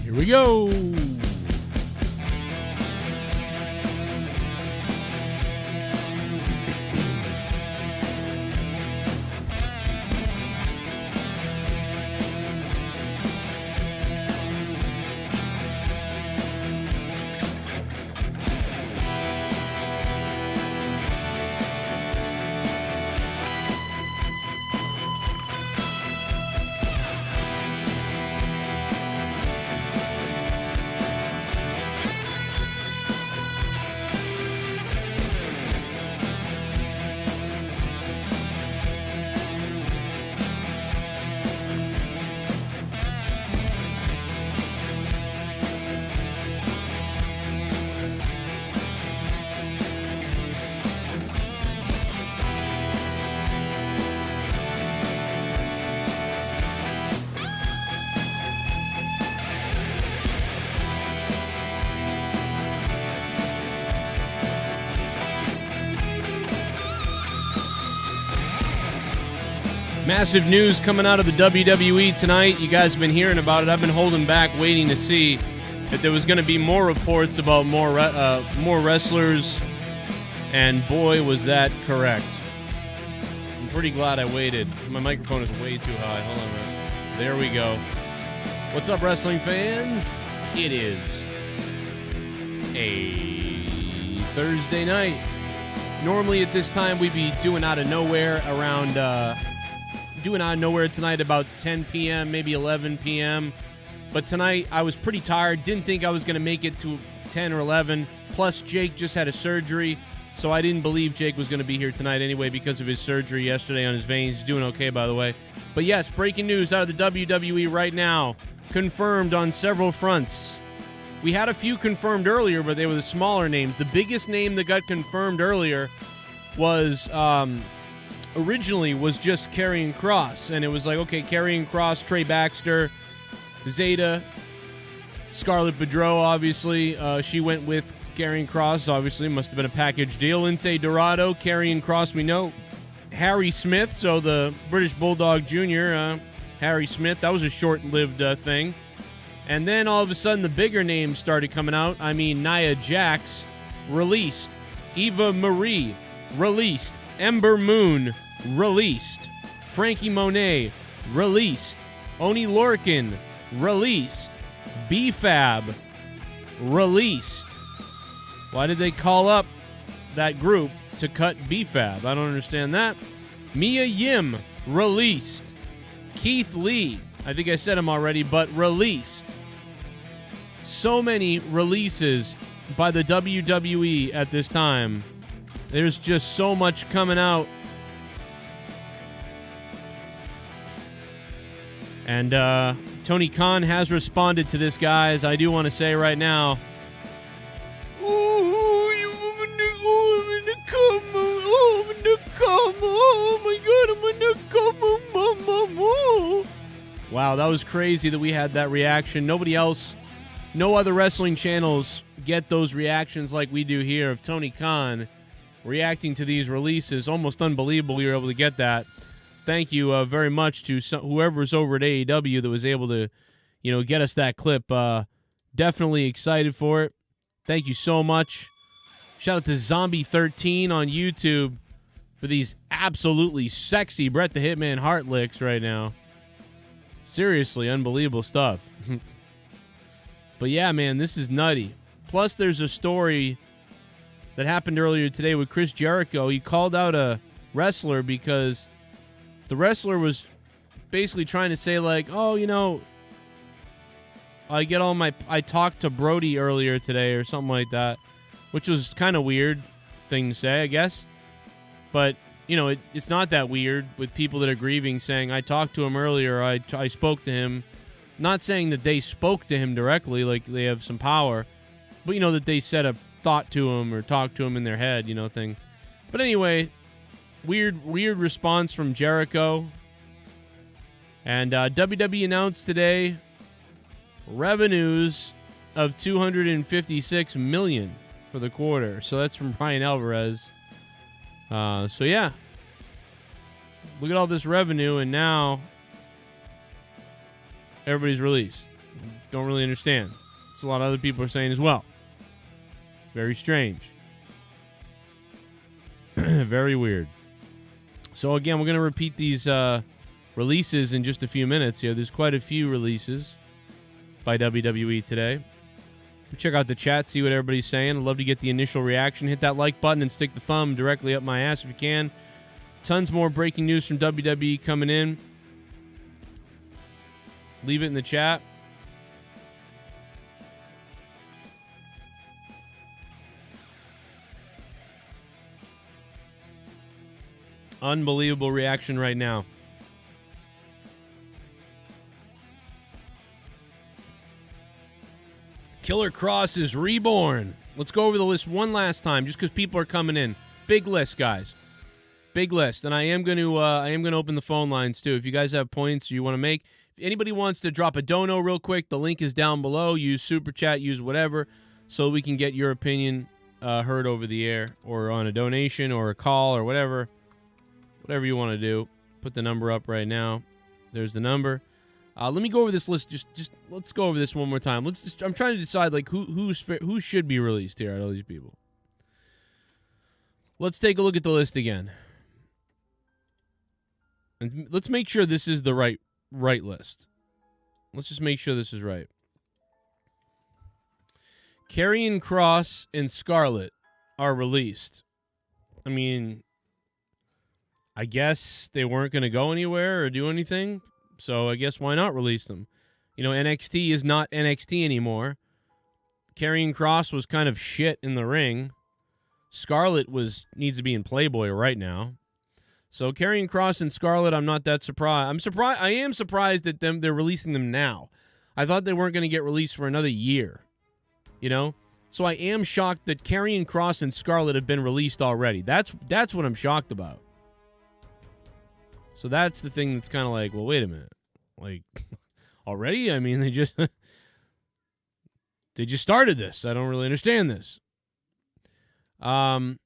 Here we go. Massive news coming out of the WWE tonight. You guys have been hearing about it. I've been holding back, waiting to see that there was going to be more reports about more wrestlers, and boy, was that correct. I'm pretty glad I waited. My microphone is way too high. Hold on a minute. There we go. What's up, wrestling fans? It is a Thursday night. Normally at this time, we'd be doing out of nowhere tonight about 10 p.m., maybe 11 p.m. But tonight, I was pretty tired. Didn't think I was going to make it to 10 or 11. Plus, Jake just had a surgery, so I didn't believe Jake was going to be here tonight anyway because of his surgery yesterday on his veins. He's doing okay, by the way. But yes, breaking news out of the WWE right now. Confirmed on several fronts. We had a few confirmed earlier, but they were the smaller names. The biggest name that got confirmed earlier was... originally was just Karrion Kross, and it was like, okay, Karrion Kross, Trey Baxter, Zeta, Scarlett Bordeaux, obviously. She went with Karrion Kross, obviously. Must have been a package deal. Lindsay Dorado, Karrion Kross, we know. Harry Smith, so the British Bulldog Jr., Harry Smith, that was a short-lived thing. And then all of a sudden, the bigger names started coming out. I mean, Nia Jax, released. Eva Marie, released. Ember Moon, released. Frankie Monet, released. Oni Lorcan, released. FAB, released. Why did they call up that group to cut FAB? I don't understand that. Mia Yim, released. Keith Lee, I think I said him already, but released. So many releases by the WWE at this time. There's just so much coming out. And Tony Khan has responded to this, guys. I do want to say right now. Wow, that was crazy that we had that reaction. Nobody else, no other wrestling channels get those reactions like we do here of Tony Khan reacting to these releases. Almost unbelievable we were able to get that. Thank you very much to whoever's over at AEW that was able to, get us that clip. Definitely excited for it. Thank you so much. Shout out to Zombie13 on YouTube for these absolutely sexy Bret the Hitman Hart licks right now. Seriously, unbelievable stuff. But yeah, man, this is nutty. Plus, there's a story that happened earlier today with Chris Jericho. He called out a wrestler because the wrestler was basically trying to say, like, oh, I talked to Brodie earlier today or something like that, which was kind of weird thing to say, I guess. But, it's not that weird with people that are grieving saying, I talked to him earlier, I spoke to him. Not saying that they spoke to him directly, like they have some power, but, that they said a thought to him or talked to him in their head, thing. But anyway, weird response from Jericho. And WWE announced today revenues of $256 million for the quarter. So that's from Brian Alvarez. So yeah, look at all this revenue, and now everybody's released. Don't really understand. That's a lot of other people are saying as well. Very strange. Very weird. So again, we're going to repeat these releases in just a few minutes here. There's quite a few releases by WWE today. Check out the chat, see what everybody's saying. I'd love to get the initial reaction. Hit that like button and stick the thumb directly up my ass if you can. Tons more breaking news from WWE coming in. Leave it in the chat. Unbelievable reaction right now. Killer Kross is reborn. Let's go over the list one last time, just because people are coming in. Big list, guys. Big list, and I am going to open the phone lines too. If you guys have points you want to make, if anybody wants to drop a dono real quick, the link is down below. Use Super Chat, use whatever, so we can get your opinion heard over the air, or on a donation, or a call, or whatever you want to do. Put the number up right now. There's the number. Let me go over this list. Just let's go over this one more time. I'm trying to decide like who should be released here out of all these people. Let's take a look at the list again, and let's make sure this is the right list. Let's just make sure this is right. KARION KROSS and Scarlett are released. I mean, I guess they weren't going to go anywhere or do anything. So I guess why not release them? You know, NXT is not NXT anymore. KARION KROSS was kind of shit in the ring. Scarlett needs to be in Playboy right now. So KARION KROSS and Scarlett, I'm not that surprised. I am surprised that they're releasing them now. I thought they weren't going to get released for another year. You know? So I am shocked that KARION KROSS and Scarlett have been released already. That's what I'm shocked about. So that's the thing that's kind of like, well, wait a minute. Like, already? I mean, they just started this. I don't really understand this. And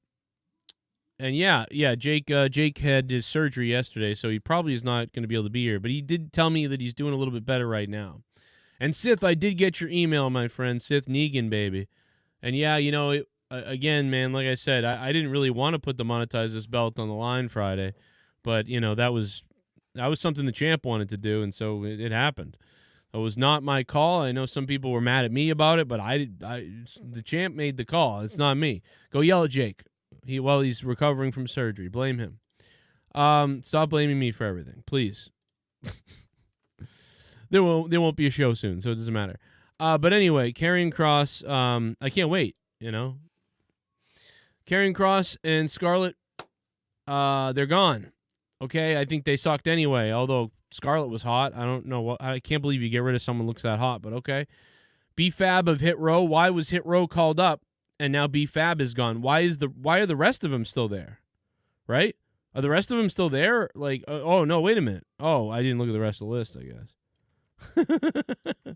yeah, Jake had his surgery yesterday, so he probably is not going to be able to be here. But he did tell me that he's doing a little bit better right now. And Sith, I did get your email, my friend. Sith Negan, baby. And yeah, you know, again, man, like I said, I didn't really want to put the Monetize This belt on the line Friday. But, you know, that was something the champ wanted to do, and so it happened. It was not my call. I know some people were mad at me about it, but the champ made the call. It's not me. Go yell at Jake while he's recovering from surgery. Blame him. Stop blaming me for everything, please. There won't be a show soon, so it doesn't matter. But anyway, KARION KROSS, I can't wait, you know. KARION KROSS and Scarlett, they're gone. Okay, I think they sucked anyway, although Scarlett was hot. I don't know I can't believe you get rid of someone who looks that hot, but okay. FAB of Hit Row, why was Hit Row called up and now FAB is gone? Why are the rest of them still there? Right? Are the rest of them still there? Like, oh no, wait a minute. Oh, I didn't look at the rest of the list, I guess.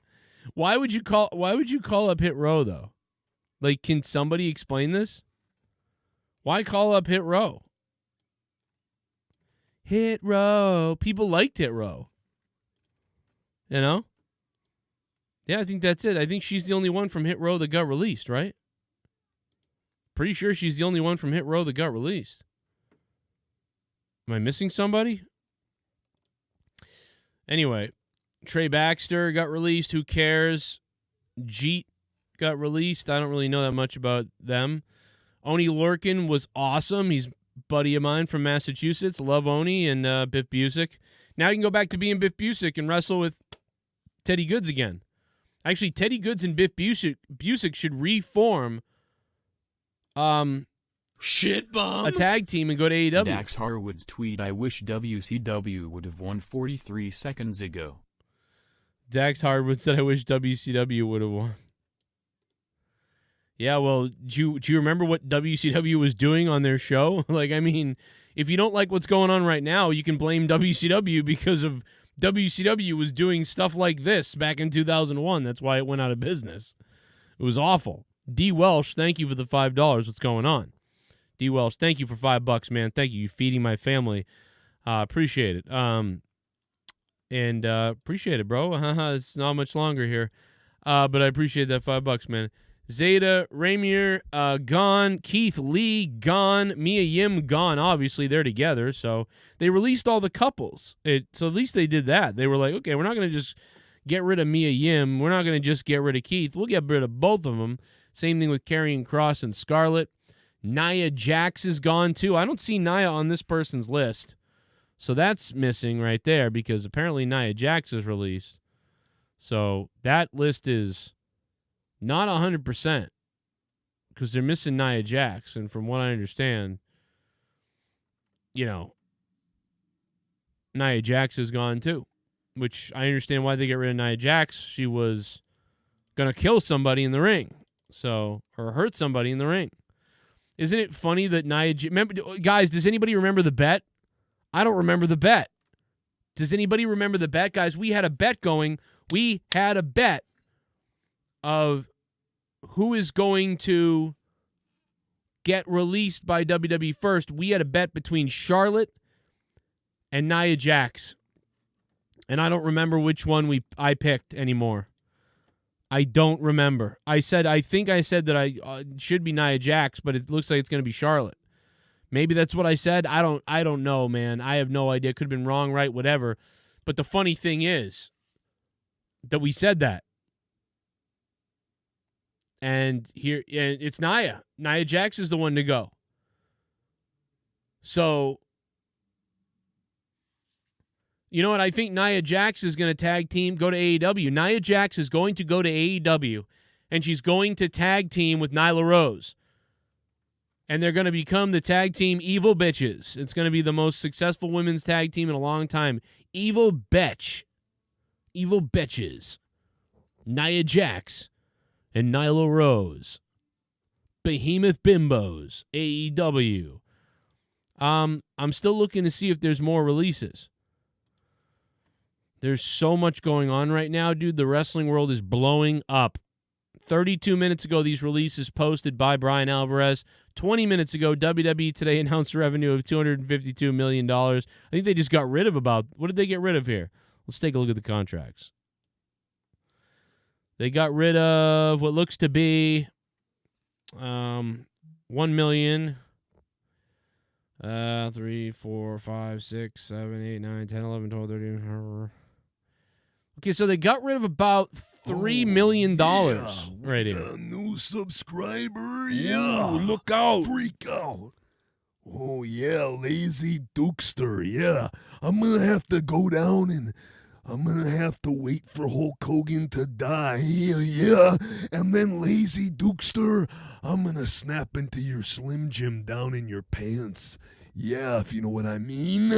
Why would you call up Hit Row though? Like, can somebody explain this? Why call up Hit Row? Hit Row. People liked Hit Row. You know? Yeah, I think that's it. I think she's the only one from Hit Row that got released, right? Pretty sure she's the only one from Hit Row that got released. Am I missing somebody? Anyway, Trey Baxter got released. Who cares? Jeet got released. I don't really know that much about them. Oni Lorcan was awesome. He's buddy of mine from Massachusetts. Love Oni and Biff Busick. Now you can go back to being Biff Busick and wrestle with Teddy Goods again. Actually, Teddy Goods and Biff Busick should reform shit bomb a tag team and go to AEW. Dax Harwood's tweet, I wish WCW would have won 43 seconds ago. Dax Harwood said, I wish WCW would have won. Yeah, well, do you remember what WCW was doing on their show? Like, I mean, if you don't like what's going on right now, you can blame WCW because of WCW was doing stuff like this back in 2001. That's why it went out of business. It was awful. D. Welsh, thank you for the $5. What's going on? D. Welsh, thank you for $5, man. Thank you. You're feeding my family. Appreciate it. And appreciate it, bro. It's not much longer here. But I appreciate that $5, man. Zeta, Ramier, gone. Keith Lee, gone. Mia Yim, gone. Obviously, they're together. So they released all the couples. So at least they did that. They were like, okay, we're not going to just get rid of Mia Yim. We're not going to just get rid of Keith. We'll get rid of both of them. Same thing with KARION KROSS and Scarlett. Nia Jax is gone, too. I don't see Nia on this person's list. So that's missing right there because apparently Nia Jax is released. So that list is not 100% because they're missing Nia Jax. And from what I understand, Nia Jax is gone too, which I understand why they get rid of Nia Jax. She was going to kill somebody in the ring, or hurt somebody in the ring. Isn't it funny that guys, does anybody remember the bet? I don't remember the bet. Does anybody remember the bet? Guys, we had a bet going. We had a bet of who is going to get released by WWE first. We had a bet between Charlotte and Nia Jax. And I don't remember which one I picked anymore. I don't remember. I think I said that I should be Nia Jax, but it looks like it's going to be Charlotte. Maybe that's what I said. I don't know, man. I have no idea. Could have been wrong, right, whatever. But the funny thing is that we said that. And it's Nia. Nia Jax is the one to go. So, you know what? I think Nia Jax is going to tag team, go to AEW. Nia Jax is going to go to AEW, and she's going to tag team with Nyla Rose. And they're going to become the tag team Evil Bitches. It's going to be the most successful women's tag team in a long time. Evil Bitch. Evil Bitches. Nia Jax and Nyla Rose. Behemoth Bimbos. AEW. I'm still looking to see if there's more releases. There's so much going on right now, dude. The wrestling world is blowing up. 32 minutes ago, these releases posted by Brian Alvarez. 20 minutes ago, WWE Today announced revenue of $252 million. I think they just got rid of what did they get rid of here? Let's take a look at the contracts. They got rid of what looks to be $1 million. 3, 4, 5, 6, 7, 8, 9, 10, 11, 12, 13. Okay, so they got rid of about $3 million right here. A new subscriber, Ooh, look out. Freak out. Oh, yeah, Lazy Dukester, yeah. I'm going to have to go down and I'm going to have to wait for Hulk Hogan to die, yeah. And then, Lazy Dukester, I'm going to snap into your Slim Jim down in your pants. Yeah, if you know what I mean.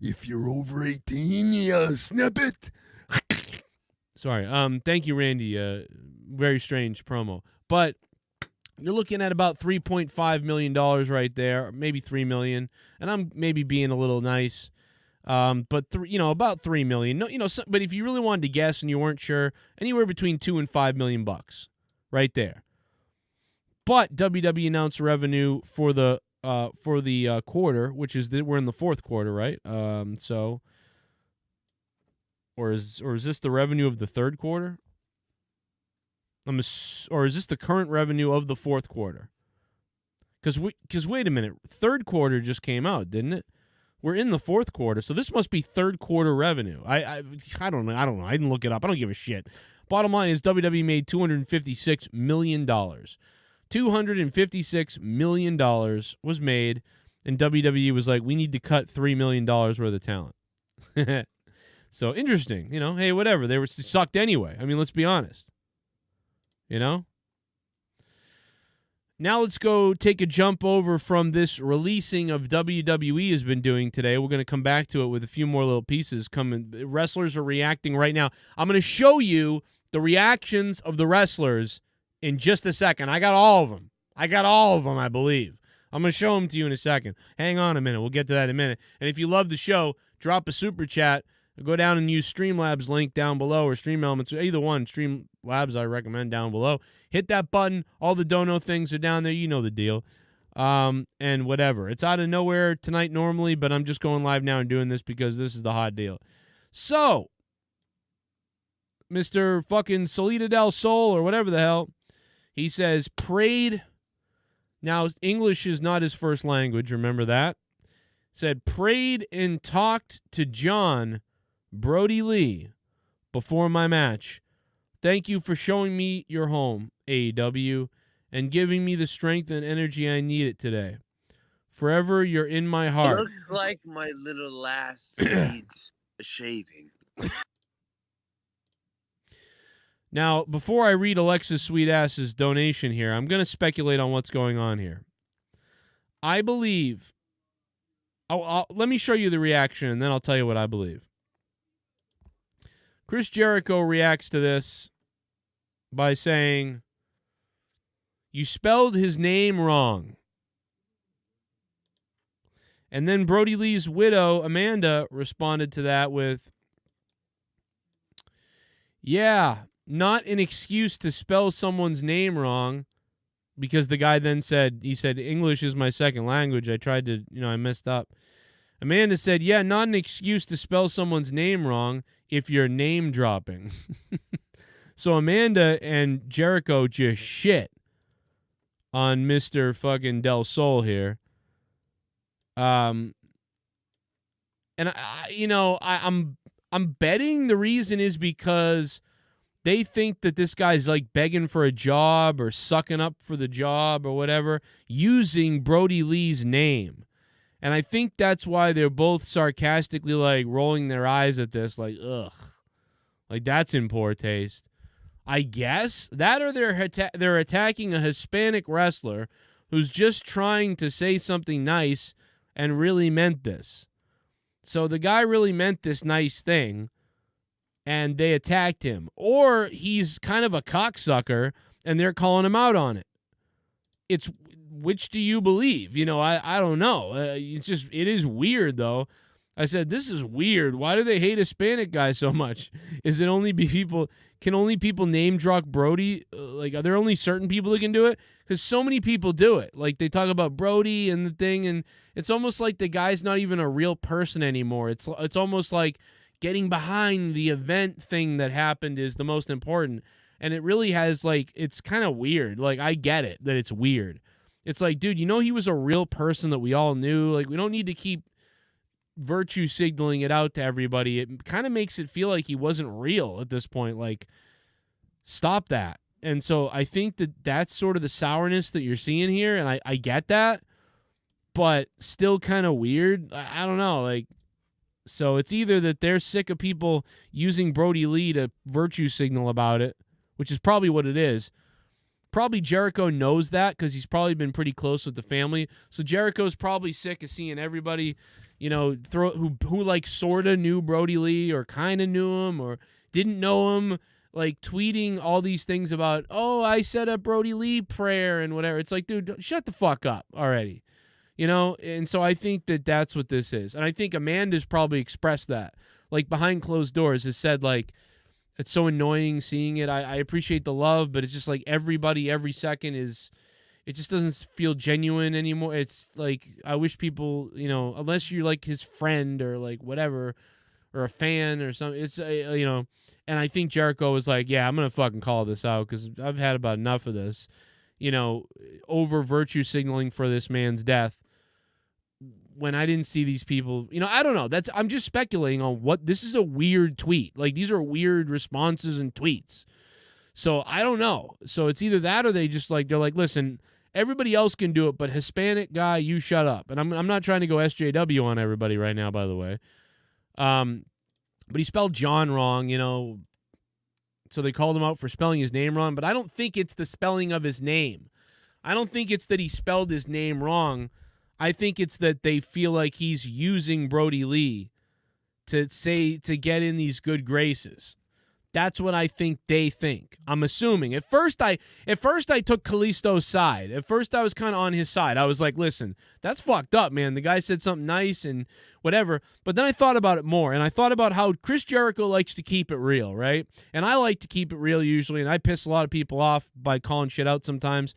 If you're over 18, yeah, snap it. Sorry. Thank you, Randy. Very strange promo. But you're looking at about $3.5 million right there, maybe $3 million. And I'm maybe being a little nice. But about $3 million. No, but if you really wanted to guess and you weren't sure, anywhere between $2 and $5 million right there. But WWE announced revenue for the quarter, which is we're in the fourth quarter, right? Or is this the revenue of the third quarter? Or is this the current revenue of the fourth quarter? Because wait a minute, third quarter just came out, didn't it? We're in the fourth quarter, so this must be third quarter revenue. I don't know. I didn't look it up. I don't give a shit. Bottom line is WWE made $256 million. $256 million was made, and WWE was like, we need to cut $3 million worth of talent. So interesting, hey, whatever. They sucked anyway. I mean, let's be honest. Now let's go take a jump over from this releasing of WWE has been doing today. We're going to come back to it with a few more little pieces coming. Wrestlers are reacting right now. I'm going to show you the reactions of the wrestlers in just a second. I got all of them, I believe. I'm going to show them to you in a second. Hang on a minute. We'll get to that in a minute. And if you love the show, drop a super chat. Go down and use Streamlabs link down below or Stream Elements, either one. Streamlabs I recommend down below. Hit that button. All the dono things are down there. You know the deal. And whatever. It's out of nowhere tonight normally, but I'm just going live now and doing this because this is the hot deal. So, Mr. fucking Salida del Sol or whatever the hell, he says, prayed. Now, English is not his first language, remember that. Said, prayed and talked to John Brodie Lee before my match. Thank you for showing me your home, AEW, and giving me the strength and energy I needed today. Forever, you're in my heart. Looks like my little lass needs a shaving. Now, before I read Alexis Sweetass's donation here, I'm going to speculate on what's going on here. I believe... let me show you the reaction, and then I'll tell you what I believe. Chris Jericho reacts to this by saying, you spelled his name wrong. And then Brodie Lee's widow, Amanda, responded to that with, yeah, not an excuse to spell someone's name wrong, because the guy then said, he said, English is my second language. I tried to, I messed up. Amanda said, yeah, not an excuse to spell someone's name wrong if you're name dropping. So Amanda and Jericho just shit on Mr. fucking Del Sol here. And I'm betting the reason is because they think that this guy's like begging for a job or sucking up for the job or whatever, using Brodie Lee's name. And I think that's why they're both sarcastically like rolling their eyes at this, like, ugh. Like, that's in poor taste. I guess that, or they're attacking a Hispanic wrestler who's just trying to say something nice and really meant this. So the guy really meant this nice thing, and they attacked him. Or he's kind of a cocksucker, and they're calling him out on it. It's, which do you believe? I don't know. It is weird, though. I said, this is weird. Why do they hate Hispanic guys so much? Is it only can only people name drop Brodie? Like, are there only certain people that can do it? Because so many people do it. Like, they talk about Brodie and the thing, and it's almost like the guy's not even a real person anymore. It's almost like getting behind the event thing that happened is the most important. And it really has, like, it's kind of weird. Like, I get it that it's weird. It's like, dude, he was a real person that we all knew. Like, we don't need to keep virtue signaling it out to everybody. It kind of makes it feel like he wasn't real at this point. Like, stop that. And so I think that that's sort of the sourness that you're seeing here, and I get that, but still kind of weird. I don't know. Like, so it's either that they're sick of people using Brodie Lee to virtue signal about it, which is probably what it is. Probably Jericho knows that because he's probably been pretty close with the family. So Jericho's probably sick of seeing everybody, who like sort of knew Brodie Lee or kind of knew him or didn't know him, like tweeting all these things about, oh, I said a Brodie Lee prayer and whatever. It's like, dude, shut the fuck up already. And so I think that that's what this is. And I think Amanda's probably expressed that, like behind closed doors, has said, like, it's so annoying seeing it. I appreciate the love, but it's just like everybody, every second it just doesn't feel genuine anymore. It's like, I wish people, unless you're like his friend or like whatever, or a fan or something, it's, and I think Jericho was like, yeah, I'm going to fucking call this out because I've had about enough of this, over virtue signaling for this man's death. When I didn't see these people, I don't know. I'm just speculating on what, this is a weird tweet. Like, these are weird responses and tweets. So I don't know. So it's either that or they just like, they're like, listen, everybody else can do it, but Hispanic guy, you shut up. And I'm not trying to go SJW on everybody right now, by the way. But he spelled John wrong, so they called him out for spelling his name wrong. But I don't think it's the spelling of his name. I don't think it's that he spelled his name wrong. I think it's that they feel like he's using Brodie Lee to get in these good graces. That's what I think they think. I'm assuming. At first I took Kalisto's side. At first I was kind of on his side. I was like, listen, that's fucked up, man. The guy said something nice and whatever. But then I thought about it more, and I thought about how Chris Jericho likes to keep it real, right? And I like to keep it real usually, and I piss a lot of people off by calling shit out sometimes.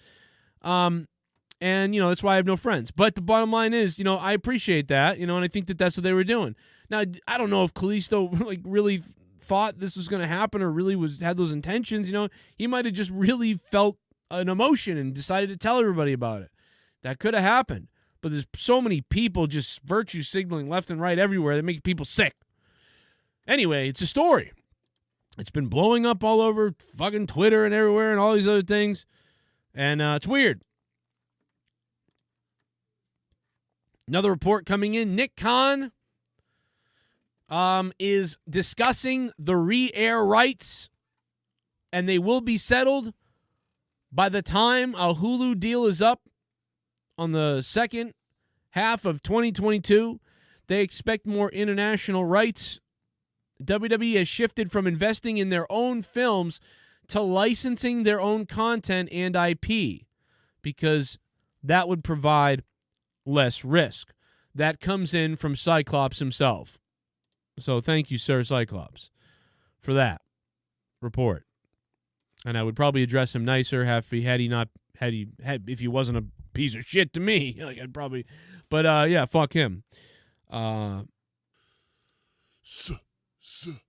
And, that's why I have no friends. But the bottom line is, I appreciate that, and I think that that's what they were doing. Now, I don't know if Kalisto like really thought this was going to happen or really had those intentions. You know, he might have just really felt an emotion and decided to tell everybody about it. That could have happened. But there's so many people just virtue signaling left and right everywhere that make people sick. Anyway, it's a story. It's been blowing up all over fucking Twitter and everywhere and all these other things. And it's weird. Another report coming in. Nick Khan is discussing the re-air rights, and they will be settled by the time a Hulu deal is up on the second half of 2022. They expect more international rights. WWE has shifted from investing in their own films to licensing their own content and IP because that would provide less risk. That comes in from Cyclops himself. So thank you, Sir Cyclops, for that report. And I would probably address him nicer if he wasn't a piece of shit to me. Like I'd probably, but yeah, fuck him.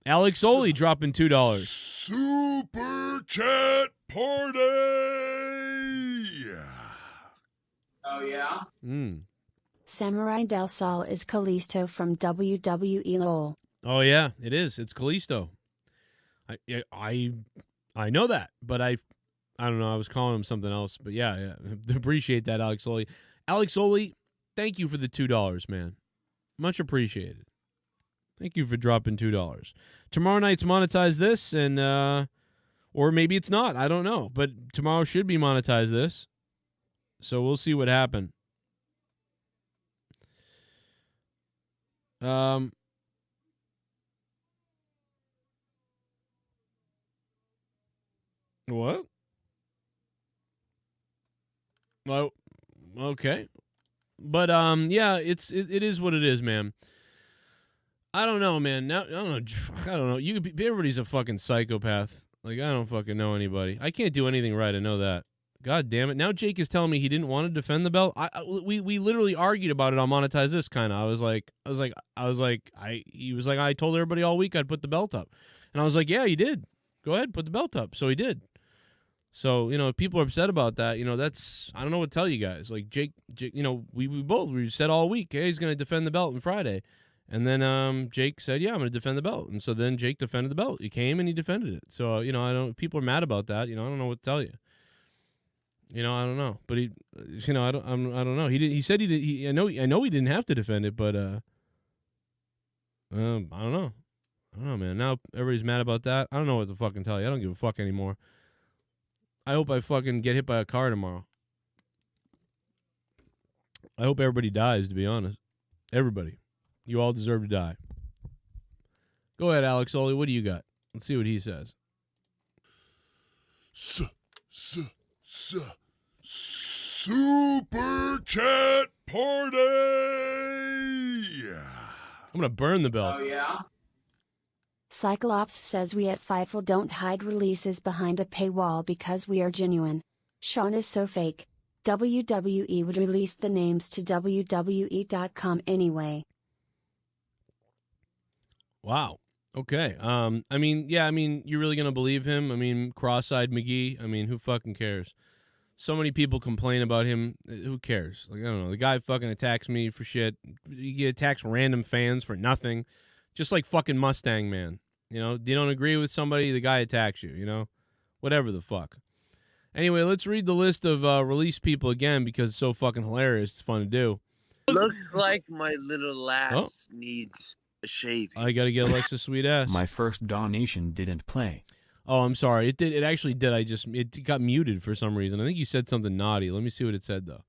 Alex Oli dropping $2. Super chat party. Oh yeah. Samurai Del Sol is Kalisto from WWE LOL. Oh yeah, it is. It's Kalisto. I know that, but I don't know. I was calling him something else, but yeah. Appreciate that, Alex Oli. Alex Oli, thank you for the $2, man. Much appreciated. Thank you for dropping $2. Tomorrow night's monetize this, and or maybe it's not. I don't know, but tomorrow should be monetize this. So we'll see what happens. What? Well, okay. But yeah, it is what it is, man. I don't know, man. Now I don't know. Everybody's a fucking psychopath. Like I don't fucking know anybody. I can't do anything right. I know that. God damn it. Now Jake is telling me he didn't want to defend the belt. We literally argued about it on Monetize This kind of. He was like, I told everybody all week I'd put the belt up. And I was like, yeah, you did. Go ahead, put the belt up. So he did. So, you know, if people are upset about that, you know, that's, I don't know what to tell you guys. Like Jake you know, we said all week, hey, he's going to defend the belt on Friday. And then Jake said, yeah, I'm going to defend the belt. And so then Jake defended the belt. He came and he defended it. So, you know, people are mad about that. You know, I don't know what to tell you. You know, I don't know. But he, you know, I don't know. He said he did. I know he didn't have to defend it, but I don't know. I don't know, man. Now everybody's mad about that. I don't know what to fucking tell you. I don't give a fuck anymore. I hope I fucking get hit by a car tomorrow. I hope everybody dies, to be honest. Everybody. You all deserve to die. Go ahead, Alex Oli. What do you got? Let's see what he says. Super chat party. I'm going to burn the belt. Oh yeah. Cyclops says we at Fightful don't hide releases behind a paywall because we are genuine. Sean is so fake. WWE would release the names to WWE.com anyway. Wow. Okay. I mean, yeah, I mean, you're really going to believe him? I mean, cross-eyed McGee? I mean, who fucking cares? So many people complain about him. Who cares? Like, I don't know. The guy fucking attacks me for shit. He attacks random fans for nothing. Just like fucking Mustang Man. You know, you don't agree with somebody, the guy attacks you, you know? Whatever the fuck. Anyway, let's read the list of release people again because it's so fucking hilarious. It's fun to do. Looks like my little lass needs a shave. I got to get Alexa's sweet ass. My first donation didn't play. Oh, I'm sorry. It did. It actually did. It got muted for some reason. I think you said something naughty. Let me see what it said, though.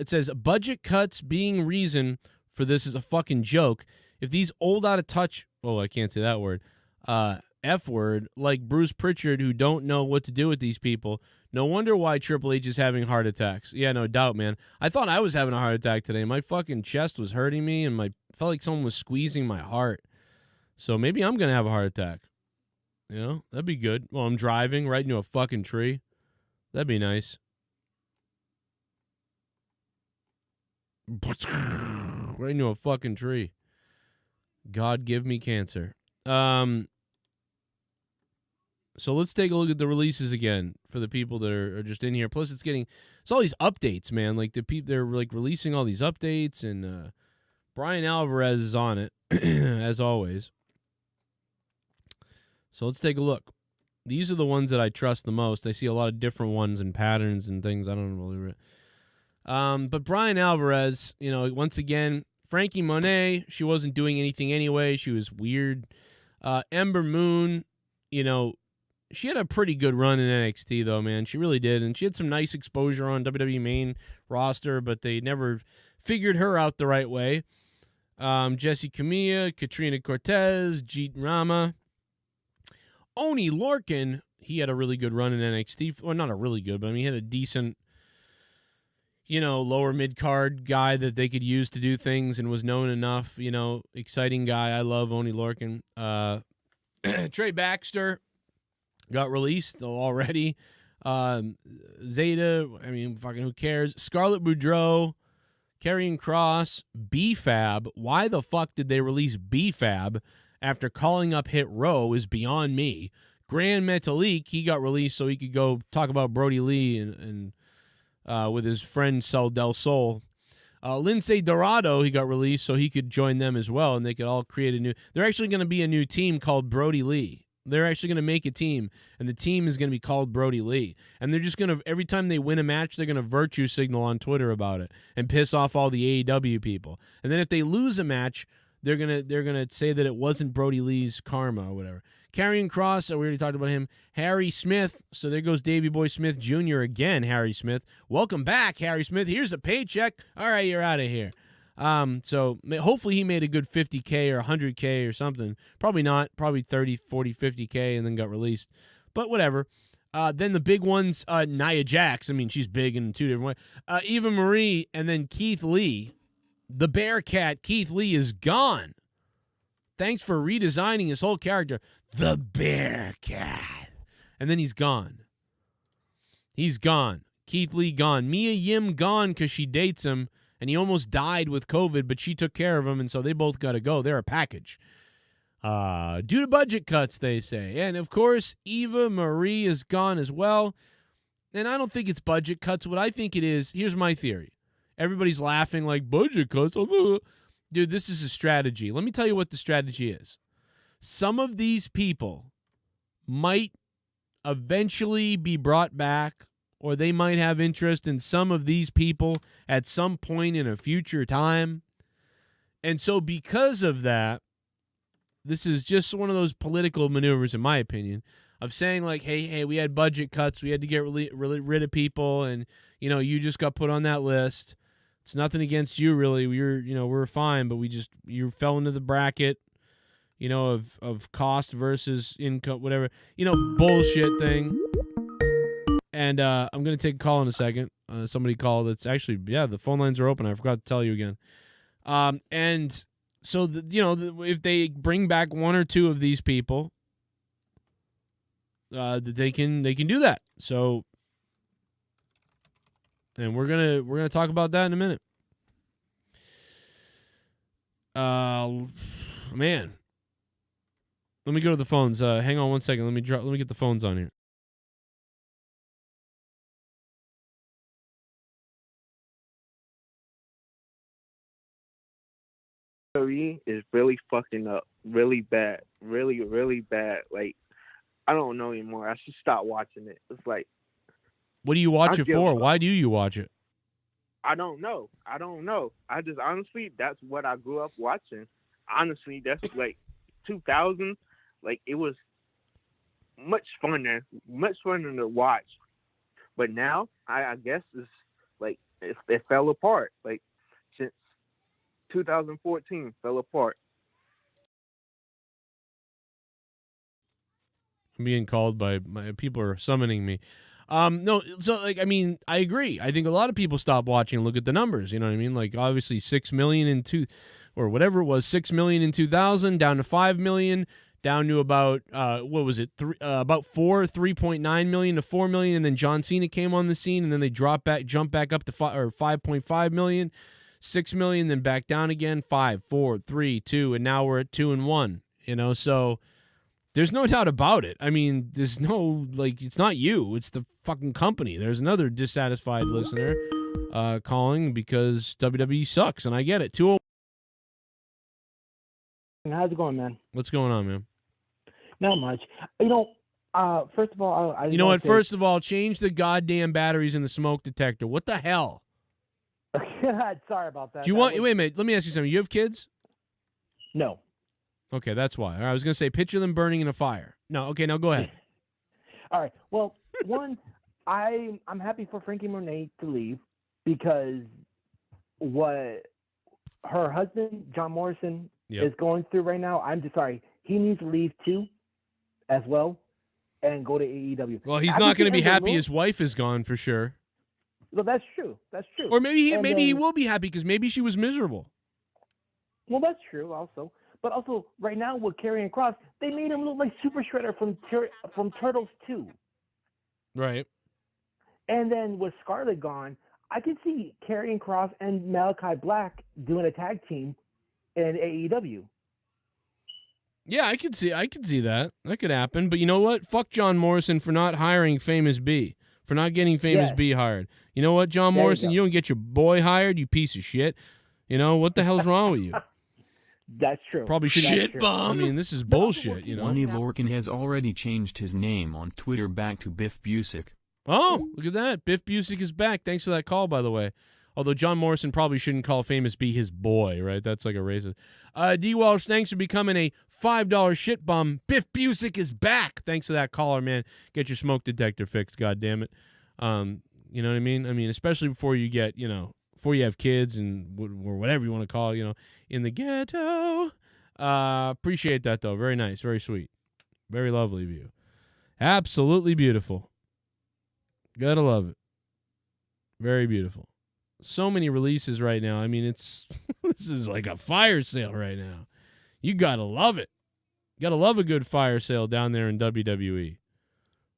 It says, budget cuts being reason for this is a fucking joke. If these old out of touch, oh, I can't say that word, F word, like Bruce Pritchard who don't know what to do with these people, no wonder why Triple H is having heart attacks. Yeah, no doubt, man. I thought I was having a heart attack today. My fucking chest was hurting me and felt like someone was squeezing my heart. So maybe I'm going to have a heart attack. You know, that'd be good. Well, I'm driving right into a fucking tree. That'd be nice. right into a fucking tree. God give me cancer. So let's take a look at the releases again for the people that are just in here. Plus, it's all these updates, man. Like they're like releasing all these updates, and Brian Alvarez is on it as always. So let's take a look. These are the ones that I trust the most. I see a lot of different ones and patterns and things. I don't really. But Brian Alvarez, once again, Frankie Monet, she wasn't doing anything anyway. She was weird. Ember Moon, she had a pretty good run in NXT, though, man. She really did. And she had some nice exposure on WWE main roster, but they never figured her out the right way. Jessie Camilla, Katrina Cortez, Jeet Rama. Oni Lorcan, he had a really good run in NXT. Well, not a really good, but he had a decent, lower mid-card guy that they could use to do things and was known enough, exciting guy. I love Oni Lorcan. Trey Baxter got released already. Zeta, fucking who cares? Scarlett Boudreaux, Karrion Kross, BFAB. Why the fuck did they release BFAB after calling up Hit Row is beyond me. Grand Metalik, he got released so he could go talk about Brodie Lee and with his friend Sal Del Sol. Lince Dorado, he got released so he could join them as well, and they could all create they're actually going to be a new team called Brodie Lee. They're actually going to make a team, and the team is going to be called Brodie Lee. And they're just going to, every time they win a match, they're going to virtue signal on Twitter about it and piss off all the AEW people. And then if they lose a match, they're gonna say that it wasn't Brodie Lee's karma or whatever. Karrion Kross, we already talked about him. Harry Smith, so there goes Davey Boy Smith Jr. again, Harry Smith. Welcome back, Harry Smith. Here's a paycheck. All right, you're out of here. So hopefully he made a good 50K or 100K or something. Probably not. Probably 30, 40, 50K and then got released. But whatever. Then the big ones, Nia Jax. She's big in two different ways. Eva Marie and then Keith Lee. The Bearcat, Keith Lee, is gone. Thanks for redesigning his whole character. The Bearcat. And then he's gone. He's gone. Keith Lee gone. Mia Yim gone because she dates him, and he almost died with COVID, but she took care of him, and so they both got to go. They're a package. Due to budget cuts, they say. And, of course, Eva Marie is gone as well. And I don't think it's budget cuts. What I think it is, here's my theory. Everybody's laughing like, budget cuts. Dude, this is a strategy. Let me tell you what the strategy is. Some of these people might eventually be brought back, or they might have interest in some of these people at some point in a future time. And so because of that, this is just one of those political maneuvers, in my opinion, of saying like, hey, we had budget cuts. We had to get rid of people, and, you just got put on that list. It's nothing against you, really. We're fine, but you fell into the bracket, of cost versus income, whatever, bullshit thing. And I'm going to take a call in a second. Somebody called. It's actually, the phone lines are open. I forgot to tell you again. And so, if they bring back one or two of these people, they can do that. So, and we're gonna talk about that in a minute. Man, let me go to the phones. Hang on one second. Let me get the phones on here. Is really fucking up, really bad, really, really bad. Like, I don't know anymore. I should stop watching it. It's like, what do you watch it for? Why do you watch it? I don't know. I just honestly, that's what I grew up watching. Honestly, that's like 2000. Like, it was much funner to watch. But now, I guess it's like it fell apart. Like, since 2014, fell apart. I'm being called by my people are summoning me. No, so I agree. I think a lot of people stop watching and look at the numbers. You know what I mean? Like, obviously 6 million or whatever it was, 6 million in 2000, down to 5 million, down to about about 3.9 million to 4 million, and then John Cena came on the scene, and then they jumped back up to 5.5 million. $6 million, then back down again, 5, 4, 3, 2, and now we're at 2-1. So there's no doubt about it. I mean, there's no, it's not you. It's the fucking company. There's another dissatisfied listener calling because WWE sucks, and I get it. 2-0. How's it going, man? What's going on, man? Not much. First of all, you know what? First of all, change the goddamn batteries in the smoke detector. What the hell? Sorry about that. Do you want? Wait a minute. Let me ask you something. You have kids? No. Okay, that's why. All right, I was going to say, picture them burning in a fire. No, okay, now go ahead. All right. Well, one, I'm happy for Frankie Monet to leave because what her husband, John Morrison, is going through right now, I'm just sorry. He needs to leave too, as well, and go to AEW. Well, he's not going to be happy his wife is gone for sure. Well, that's true. That's true. Or maybe he will be happy because maybe she was miserable. Well, that's true also. But also, right now with Karrion Kross, they made him look like Super Shredder from Turtles 2. Right. And then with Scarlett gone, I could see Karrion Kross and Malachi Black doing a tag team in AEW. Yeah, I could see that. That could happen. But you know what? Fuck John Morrison for not hiring Famous B. For not getting Famous B hired. You know what, John Morrison? You don't get your boy hired, you piece of shit. What the hell's wrong with you? That's true. Probably should shit bum. I mean, this is bullshit, Lonnie Lorcan has already changed his name on Twitter back to Biff Busick. Oh, look at that. Biff Busick is back. Thanks for that call, by the way. Although John Morrison probably shouldn't call Famous B his boy, right? That's like a racist. D. Walsh, thanks for becoming a $5 shit bum. Biff Busick is back. Thanks to that caller, man. Get your smoke detector fixed, goddammit. You know what I mean? I mean, especially before you get, before you have kids and or whatever you want to call it, in the ghetto. Appreciate that, though. Very nice. Very sweet. Very lovely of you. Absolutely beautiful. Gotta love it. Very beautiful. So many releases right now. I mean, this is like a fire sale right now. You gotta love it. Gotta love a good fire sale down there in WWE.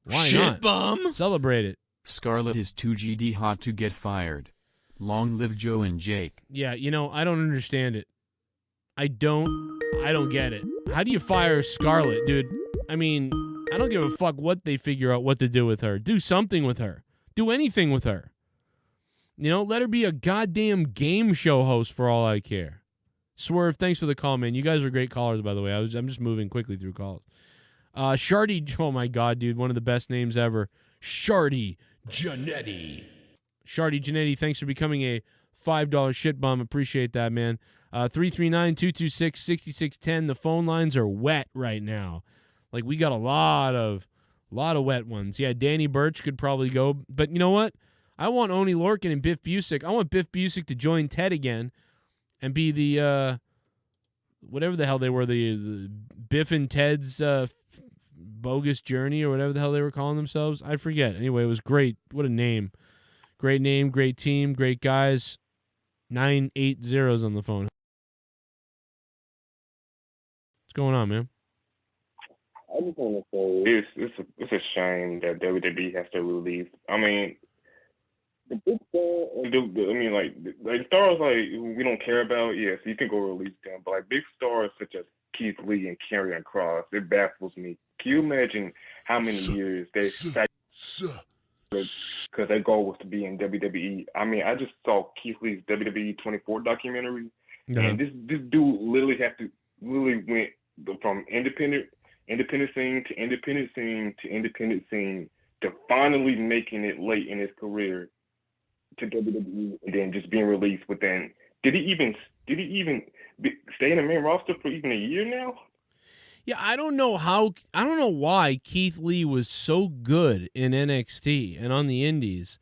Why Shit not? Bum. Celebrate it. Scarlett is too GD hot to get fired. Long live Joe and Jake. Yeah, I don't understand it. I don't get it. How do you fire Scarlett, dude? I mean, I don't give a fuck what they figure out what to do with her. Do something with her. Do anything with her. Let her be a goddamn game show host for all I care. Swerve, thanks for the call, man. You guys are great callers, by the way. I'm just moving quickly through calls. Shardy, oh my God, dude, one of the best names ever. Shardy Jannetty. Shardy Jannetty, thanks for becoming a $5 shit bum. Appreciate that, man. 339-226-6610. The phone lines are wet right now. Like, we got a lot of wet ones. Yeah, Danny Burch could probably go. But you know what? I want Oni Lorcan and Biff Busick. I want Biff Busick to join Ted again and be the, whatever the hell they were, the Biff and Ted's bogus journey or whatever the hell they were calling themselves. I forget. Anyway, it was great. What a name. Great name, great team, great guys. 980's on the phone. What's going on, man? I just want to say it's a shame that WWE has to release. I mean, the big star, like stars we don't care about. Yes, you can go release them, but like big stars such as Keith Lee and Karrion Kross, it baffles me. Can you imagine how many years they because their goal was to be in WWE? I mean, I just saw Keith Lee's WWE 24 documentary, and this dude literally went from independent scene to independent scene to independent scene to finally making it late in his career to WWE, and then just being released within. Did he even stay in the main roster for even a year now? Yeah, I don't know why Keith Lee was so good in NXT and on the indies,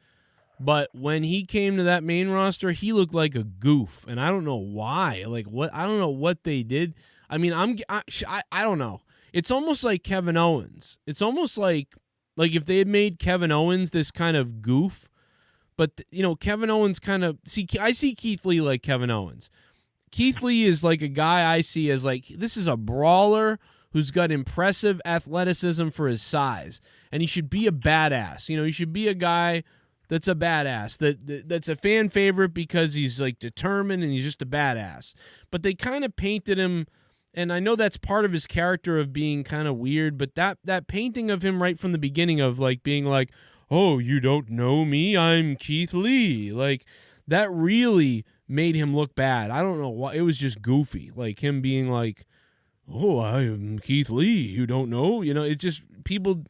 but when he came to that main roster, he looked like a goof, and I don't know why. Like what? I don't know what they did. I mean, I don't know. It's almost like Kevin Owens. It's almost like if they had made Kevin Owens this kind of goof, but Kevin Owens I see Keith Lee like Kevin Owens. Keith Lee is like a guy I see as like, this is a brawler who's got impressive athleticism for his size, and he should be a badass. He should be a guy that's a badass. That's a fan favorite because he's like determined and he's just a badass. But they kind of painted him, and I know that's part of his character of being kind of weird, but that painting of him right from the beginning of like being like, oh, you don't know me, I'm Keith Lee. Like that really made him look bad. I don't know why. It was just goofy. Like him being like, oh, I am Keith Lee, you don't know? You know, it's just people,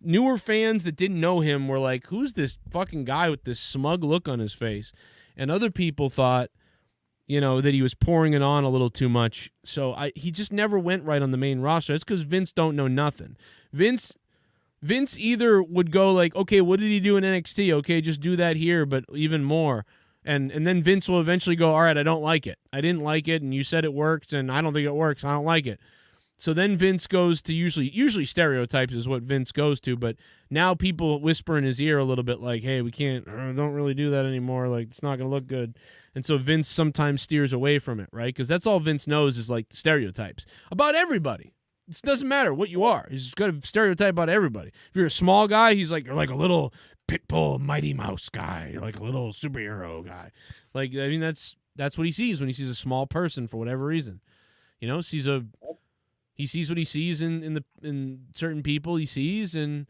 newer fans that didn't know him were like, who's this fucking guy with this smug look on his face? And other people thought, you know, that he was pouring it on a little too much. So he just never went right on the main roster. That's because Vince don't know nothing. Vince either would go like, okay, what did he do in NXT? Okay, just do that here, but even more. And then Vince will eventually go, all right, I don't like it. I didn't like it, and you said it worked, and I don't think it works. I don't like it. So then Vince goes to usually stereotypes is what Vince goes to, but now people whisper in his ear a little bit like, hey, we can't, don't really do that anymore. Like, it's not going to look good. And so Vince sometimes steers away from it, right? Because that's all Vince knows is like stereotypes about everybody. It doesn't matter what you are. He's got a stereotype about everybody. If you're a small guy, he's like, you're like a little Pitbull Mighty Mouse guy. You're like a little superhero guy. Like, I mean, that's what he sees when he sees a small person for whatever reason. You know, he sees what he sees in certain people he sees, and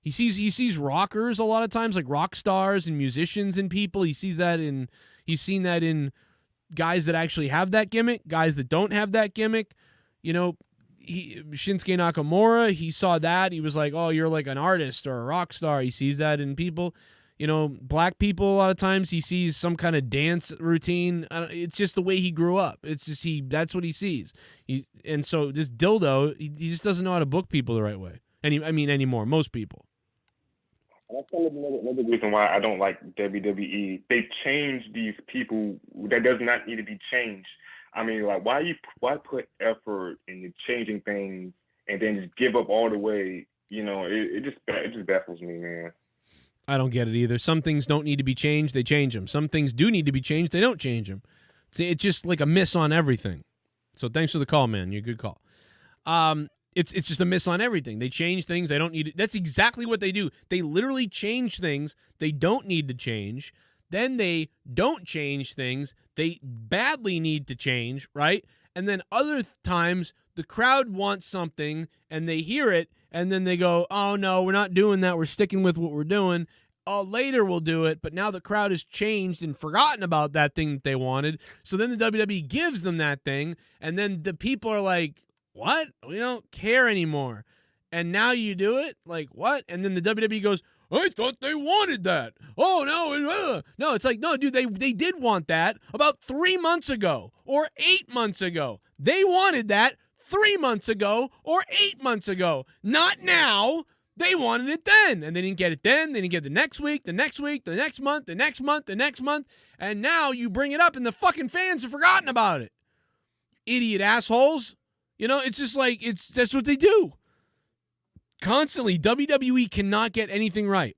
he sees rockers a lot of times, like rock stars and musicians and people. He's seen that in guys that actually have that gimmick, guys that don't have that gimmick. You know, Shinsuke Nakamura, he saw that. He was like, oh, you're like an artist or a rock star. He sees that in people. You know, black people, a lot of times he sees some kind of dance routine. It's just the way he grew up. It's just that's what he sees. And so this dildo, he just doesn't know how to book people the right way. Anymore, most people. That's kind of another reason why I don't like WWE. They change these people that does not need to be changed. I mean, like, why put effort into changing things and then just give up all the way? You know, it just baffles me, man. I don't get it either. Some things don't need to be changed, they change them. Some things do need to be changed, they don't change them. It's just like a miss on everything. So thanks for the call, man. You're a good call. It's just a miss on everything. They change things, they don't need it. That's exactly what they do. They literally change things they don't need to change. Then they don't change things they badly need to change, right? And then other times, the crowd wants something, and they hear it, and then they go, oh, no, we're not doing that. We're sticking with what we're doing. Oh, later we'll do it, but now the crowd has changed and forgotten about that thing that they wanted. So then the WWE gives them that thing, and then the people are like, what? We don't care anymore. And now you do it? Like, what? And then the WWE goes, I thought they wanted that. Oh, no. No, it's like, no, dude, they did want that about 3 months ago or 8 months ago. They wanted that 3 months ago or 8 months ago. Not now. They wanted it then. And they didn't get it then. They didn't get it the next week, the next week, the next month, the next month, the next month. And now you bring it up and the fucking fans have forgotten about it. Idiot assholes. You know, it's just like, that's what they do. Constantly, WWE cannot get anything right.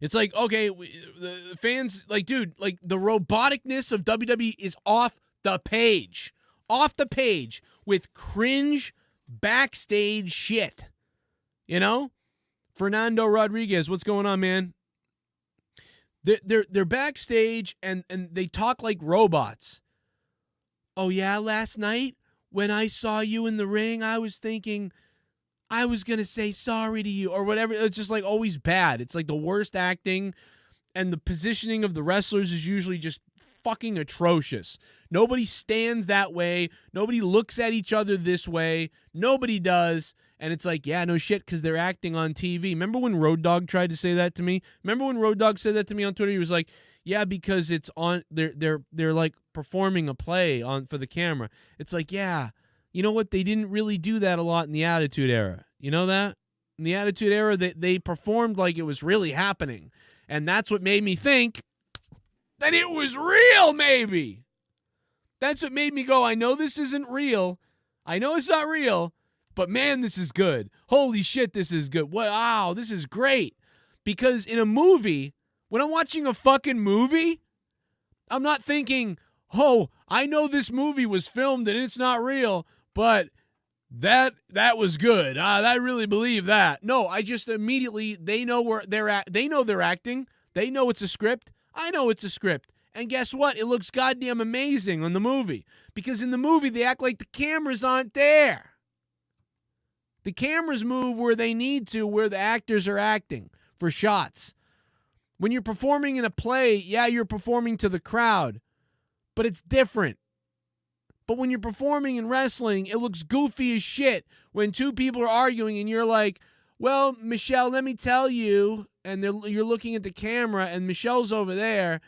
It's like, okay, the fans, like, dude, like, the roboticness of WWE is off the page. Off the page with cringe backstage shit. You know? Fernando Rodriguez, what's going on, man? They're backstage and they talk like robots. Oh, yeah, last night when I saw you in the ring, I was thinking I was going to say sorry to you or whatever. It's just like always bad. It's like the worst acting, and the positioning of the wrestlers is usually just fucking atrocious. Nobody stands that way. Nobody looks at each other this way. Nobody does. And it's like, yeah, no shit, because they're acting on TV. Remember when Road Dogg tried to say that to me? Remember when Road Dogg said that to me on Twitter? He was like, yeah, because it's on, they're like performing a play on for the camera. It's like, yeah, you know what? They didn't really do that a lot in the Attitude Era. You know that? In the Attitude Era, they performed like it was really happening. And that's what made me think that it was real, maybe. That's what made me go, I know this isn't real. I know it's not real, but man, this is good. Holy shit, this is good. Wow, this is great. Because in a movie, when I'm watching a fucking movie, I'm not thinking, oh, I know this movie was filmed and it's not real, but That was good. I really believe that. No, I just immediately, they know where they're at. They know they're acting. They know it's a script. I know it's a script. And guess what? It looks goddamn amazing on the movie. Because in the movie, they act like the cameras aren't there. The cameras move where they need to, where the actors are acting for shots. When you're performing in a play, yeah, you're performing to the crowd. But it's different. But when you're performing in wrestling, it looks goofy as shit when two people are arguing and you're like, well, Michelle, let me tell you, and you're looking at the camera and Michelle's over there,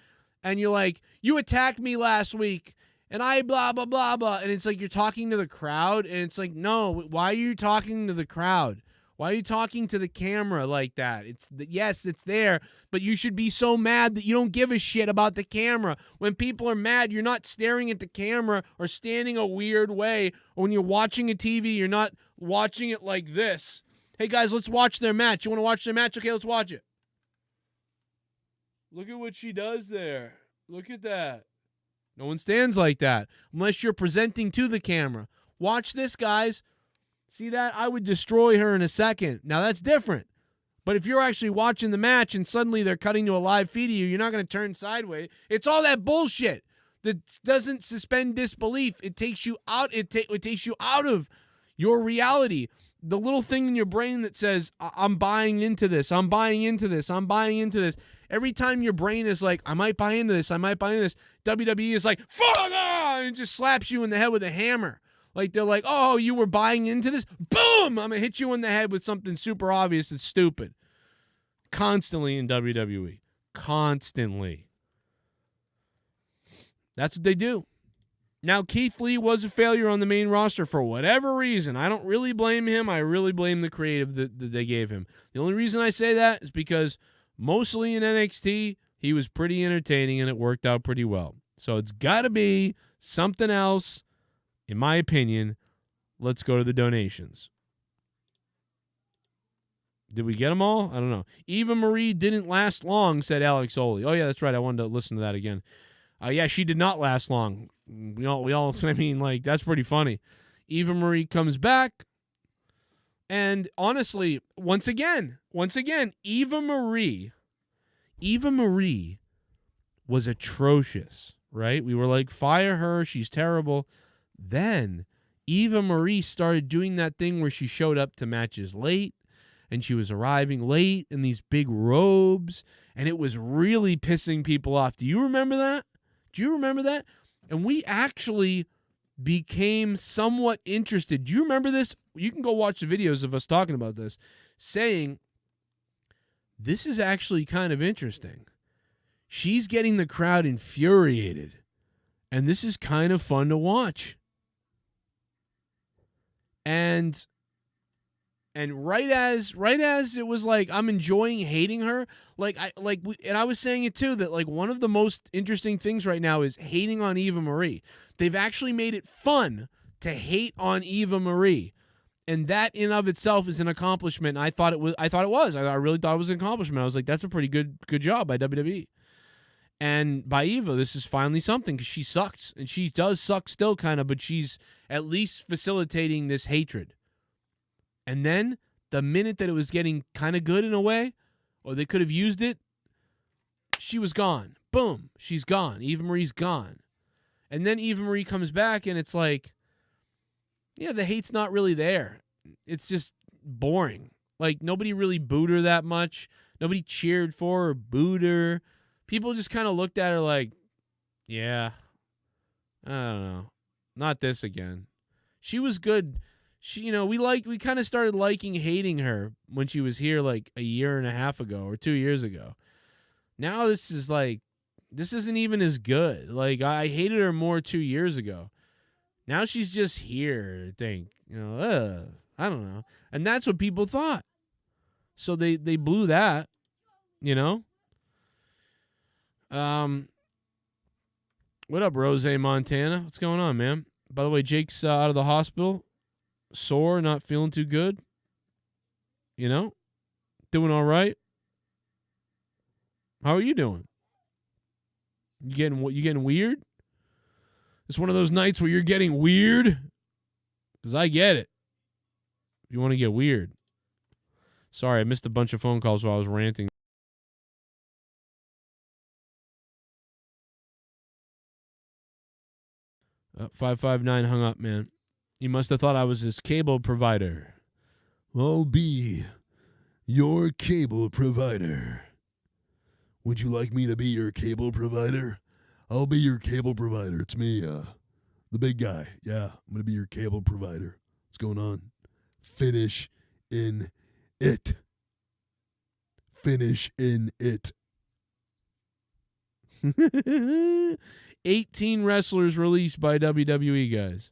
and you're like, you attacked me last week, and I blah, blah, blah, blah, and it's like you're talking to the crowd, and it's like, no, why are you talking to the crowd? Why are you talking to the camera like that? Yes, it's there, but you should be so mad that you don't give a shit about the camera. When people are mad, you're not staring at the camera or standing a weird way. Or when you're watching a TV, you're not watching it like this. Hey, guys, let's watch their match. You want to watch their match? Okay, let's watch it. Look at what she does there. Look at that. No one stands like that unless you're presenting to the camera. Watch this, guys. See that? I would destroy her in a second. Now, that's different. But if you're actually watching the match and suddenly they're cutting to a live feed of you, you're not going to turn sideways. It's all that bullshit that doesn't suspend disbelief. It takes you out. It takes you out of your reality. The little thing in your brain that says, I'm buying into this. I'm buying into this. I'm buying into this. Every time your brain is like, I might buy into this. I might buy into this. WWE is like, fuck! And just slaps you in the head with a hammer. Like, they're like, oh, you were buying into this? Boom! I'm going to hit you in the head with something super obvious that's stupid. Constantly in WWE. Constantly. That's what they do. Now, Keith Lee was a failure on the main roster for whatever reason. I don't really blame him. I really blame the creative that they gave him. The only reason I say that is because mostly in NXT, he was pretty entertaining and it worked out pretty well. So it's got to be something else. In my opinion, let's go to the donations. Did we get them all? I don't know. Eva Marie didn't last long, said Alex Oli. Oh, yeah, that's right. I wanted to listen to that again. Yeah, she did not last long. We all, I mean, like, that's pretty funny. Eva Marie comes back. And honestly, once again, Eva Marie was atrocious, right? We were like, fire her. She's terrible. Then Eva Marie started doing that thing where she showed up to matches late and she was arriving late in these big robes and it was really pissing people off. Do you remember that? And we actually became somewhat interested. Do you remember this? You can go watch the videos of us talking about this, saying this is actually kind of interesting. She's getting the crowd infuriated and this is kind of fun to watch. And right as it was like I'm enjoying hating her, and I was saying it too that like one of the most interesting things right now is hating on Eva Marie. They've actually made it fun to hate on Eva Marie, and that in of itself is an accomplishment. I thought it was. I really thought it was an accomplishment. I was like, that's a pretty good job by WWE. And by Eva, this is finally something because she sucks. And she does suck still kind of, but she's at least facilitating this hatred. And then the minute that it was getting kind of good in a way, or they could have used it, she was gone. Boom, she's gone. Eva Marie's gone. And then Eva Marie comes back and it's like, yeah, the hate's not really there. It's just boring. Like nobody really booed her that much. Nobody cheered for her, booed her. People just kind of looked at her like, yeah, I don't know. Not this again. She was good. We kind of started hating her when she was here like a year and a half ago or 2 years ago. Now this isn't even as good. Like I hated her more 2 years ago. Now she's just here, I think. I don't know. And that's what people thought. So they blew that, What up, Rose Montana? What's going on, man? By the way, Jake's out of the hospital. Sore, not feeling too good. Doing all right. How are you doing? You getting weird? It's one of those nights where you're getting weird? Because I get it. if you want to get weird. Sorry, I missed a bunch of phone calls while I was ranting. 559 hung up, man. You must have thought I was his cable provider. I'll be your cable provider. Would you like me to be your cable provider? I'll be your cable provider. It's me, the big guy. Yeah, I'm going to be your cable provider. What's going on? Finish in it. Finish in it. 18 wrestlers released by WWE, guys.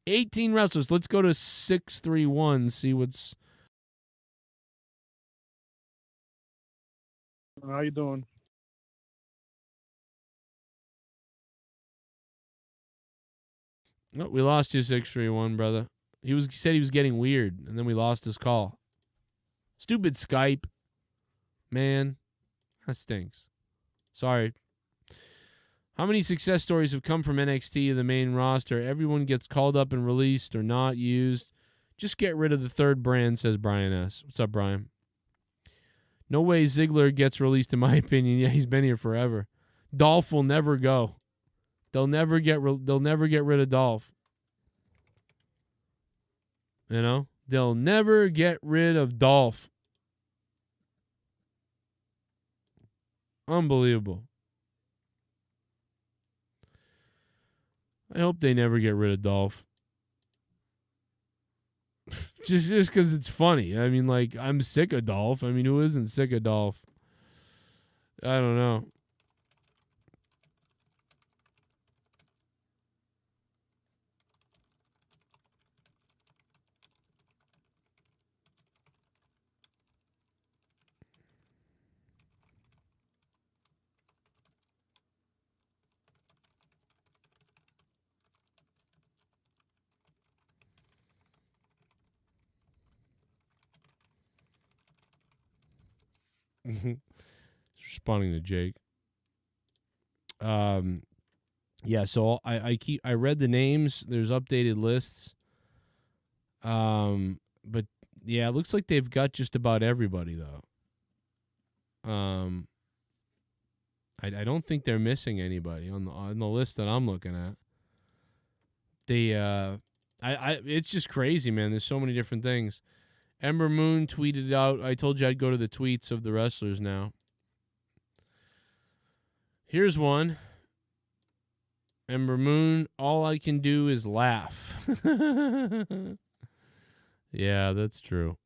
18 wrestlers. Let's go to 631, see what's... How you doing? Oh, we lost you, 631, brother. He said he was getting weird, and then we lost his call. Stupid Skype. Man, that stinks. Sorry. How many success stories have come from NXT to the main roster? Everyone gets called up and released or not used. Just get rid of the third brand, says Brian S. What's up, Brian? No way Ziggler gets released, in my opinion. Yeah, he's been here forever. Dolph will never go. They'll never get rid of Dolph. You know? They'll never get rid of Dolph. Unbelievable. I hope they never get rid of Dolph. just because it's funny. I mean, like, I'm sick of Dolph. I mean, who isn't sick of Dolph? I don't know. Responding to Jake. Yeah, so I read the names. There's updated lists. But yeah, it looks like they've got just about everybody though. I don't think they're missing anybody on the list that I'm looking at. It's just crazy, man. There's so many different things. Ember Moon tweeted out, I told you I'd go to the tweets of the wrestlers now. Here's one. Ember Moon, all I can do is laugh. Yeah, that's true.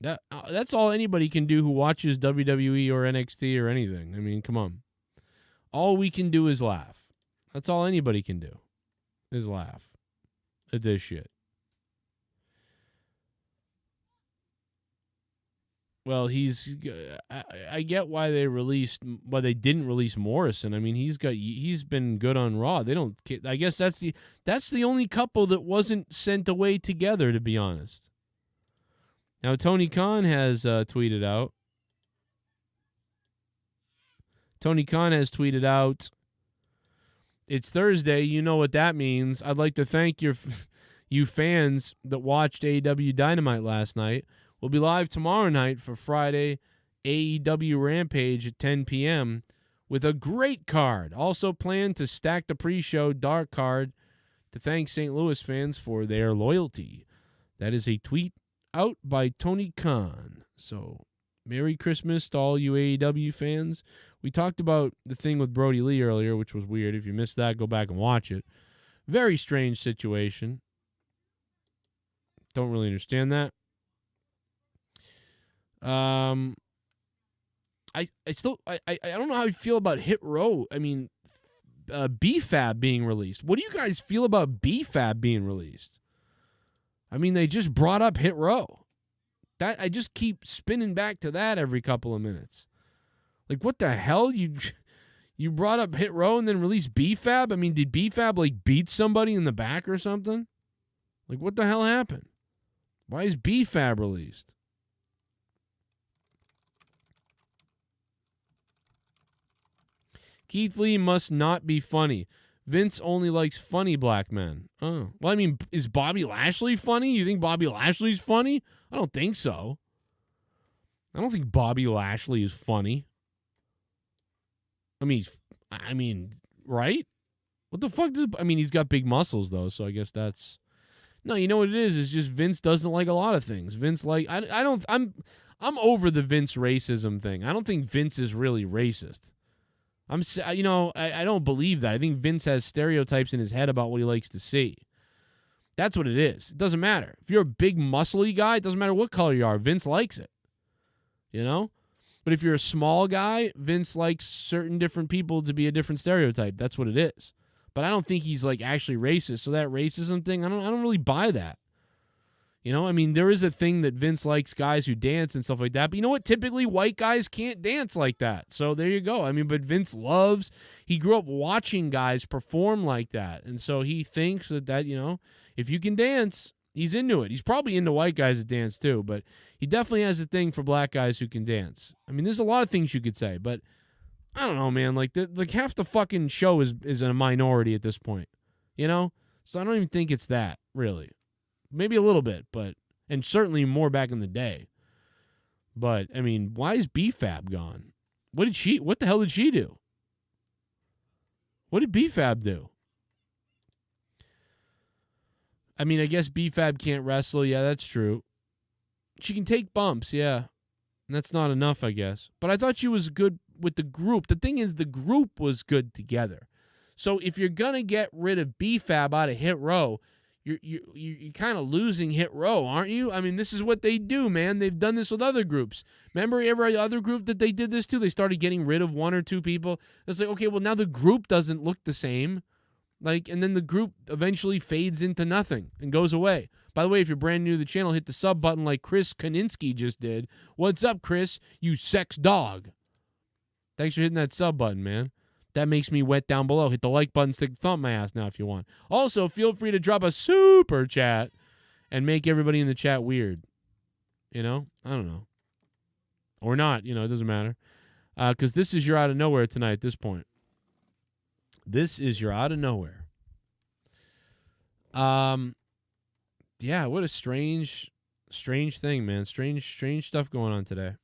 That's all anybody can do who watches WWE or NXT or anything. I mean, come on. All we can do is laugh. That's all anybody can do is laugh at this shit. Well, I get why they didn't release Morrison. I mean, he's been good on Raw. I guess that's the only couple that wasn't sent away together, to be honest. Now, Tony Khan has tweeted out. It's Thursday. You know what that means. I'd like to thank you fans that watched AEW Dynamite last night. We'll be live tomorrow night for Friday AEW Rampage at 10 p.m. with a great card. Also plan to stack the pre-show dark card to thank St. Louis fans for their loyalty. That is a tweet out by Tony Khan. So, Merry Christmas to all you AEW fans. We talked about the thing with Brodie Lee earlier, which was weird. If you missed that, go back and watch it. Very strange situation. Don't really understand that. I don't know how you feel about Hit Row. I mean, BFAB being released. What do you guys feel about BFAB being released? I mean, they just brought up Hit Row. That I just keep spinning back to that every couple of minutes. Like, what the hell? You brought up Hit Row and then released BFAB? I mean, did BFAB like beat somebody in the back or something? Like, what the hell happened? Why is BFAB released? Keith Lee must not be funny. Vince only likes funny black men. Oh. Well, I mean, is Bobby Lashley funny? You think Bobby Lashley's funny? I don't think so. I don't think Bobby Lashley is funny. I mean, right? What the fuck does... I mean, he's got big muscles, though, so I guess that's... No, you know what it is? It's just Vince doesn't like a lot of things. Vince like... I'm over the Vince racism thing. I don't think Vince is really racist. I don't believe that. I think Vince has stereotypes in his head about what he likes to see. That's what it is. It doesn't matter. If you're a big, muscly guy, it doesn't matter what color you are. Vince likes it. You know? But if you're a small guy, Vince likes certain different people to be a different stereotype. That's what it is. But I don't think he's like actually racist. So that racism thing, I don't really buy that. You know, I mean, there is a thing that Vince likes guys who dance and stuff like that. But you know what? Typically, white guys can't dance like that. So there you go. I mean, but Vince he grew up watching guys perform like that. And so he thinks that, you know, if you can dance, he's into it. He's probably into white guys that dance too. But he definitely has a thing for black guys who can dance. I mean, there's a lot of things you could say. But I don't know, man. Like half the fucking show is a minority at this point. You know? So I don't even think it's that, really. Maybe a little bit, and certainly more back in the day. But I mean, why is BFAB gone? What the hell did she do? What did BFAB do? I mean, I guess BFAB can't wrestle. Yeah, that's true. She can take bumps, yeah. And that's not enough, I guess. But I thought she was good with the group. The thing is, the group was good together. So if you're gonna get rid of BFAB out of Hit Row, you're kind of losing Hit Row, aren't you? I mean, this is what they do, man. They've done this with other groups. Remember every other group that they did this to? They started getting rid of one or two people. It's like, okay, well, now the group doesn't look the same. Like, and then the group eventually fades into nothing and goes away. By the way, if you're brand new to the channel, hit the sub button like Chris Koninsky just did. What's up, Chris? You sex dog. Thanks for hitting that sub button, man. That makes me wet down below. Hit the like button, stick the thumb in my ass now if you want. Also, feel free to drop a super chat and make everybody in the chat weird. You know? I don't know. Or not. You know, it doesn't matter. Because this is your out of nowhere tonight at this point. This is your out of nowhere. Yeah, what a strange thing, man. Strange stuff going on today.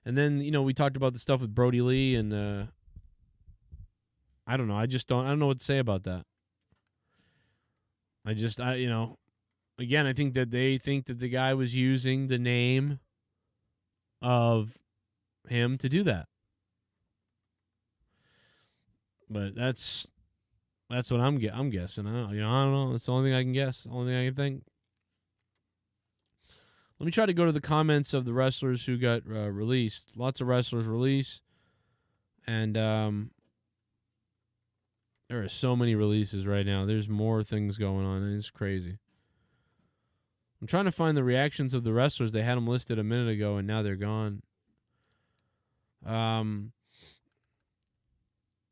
And then, you know, we talked about the stuff with Brodie Lee and I don't know. I don't know what to say about that. You know, again, I think that they think that the guy was using the name of him to do that. But that's what I'm guessing. I don't know. That's the only thing I can guess. The only thing I can think. Let me try to go to the comments of the wrestlers who got released. Lots of wrestlers released. And there are so many releases right now. There's more things going on. It's crazy. I'm trying to find the reactions of the wrestlers. They had them listed a minute ago, and now they're gone.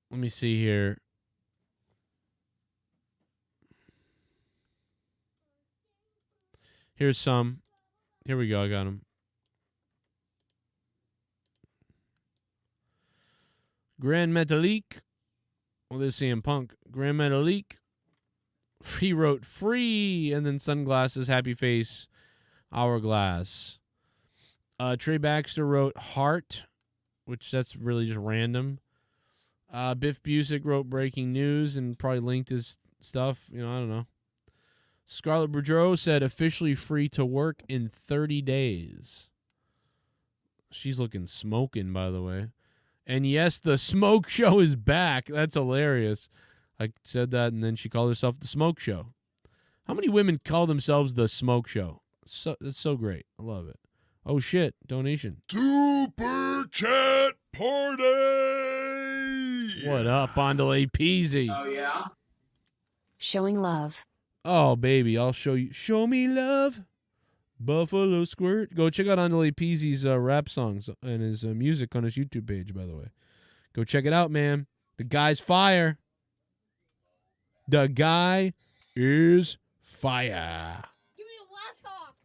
Let me see here. Here's some. Here we go. I got them. Grand Metalik. Well, there's CM Punk. Grand Metalik. He wrote free. And then sunglasses, happy face, hourglass. Trey Baxter wrote heart, which that's really just random. Biff Busick wrote breaking news and probably linked his stuff. You know, I don't know. Scarlett Boudreau said officially free to work in 30 days. She's looking smoking, by the way. And yes, the Smoke Show is back. That's hilarious. I said that, and then she called herself the Smoke Show. How many women call themselves the Smoke Show? It's so great. I love it. Oh, shit. Donation. Super Chat Party! What up, Andale Peasy? Oh, yeah? Showing love. Oh, baby, I'll show you. Show me love. Buffalo Squirt. Go check out Andale Peasy's rap songs and his music on his YouTube page, by the way. Go check it out, man. The guy's fire. The guy is fire. Give me a laptop.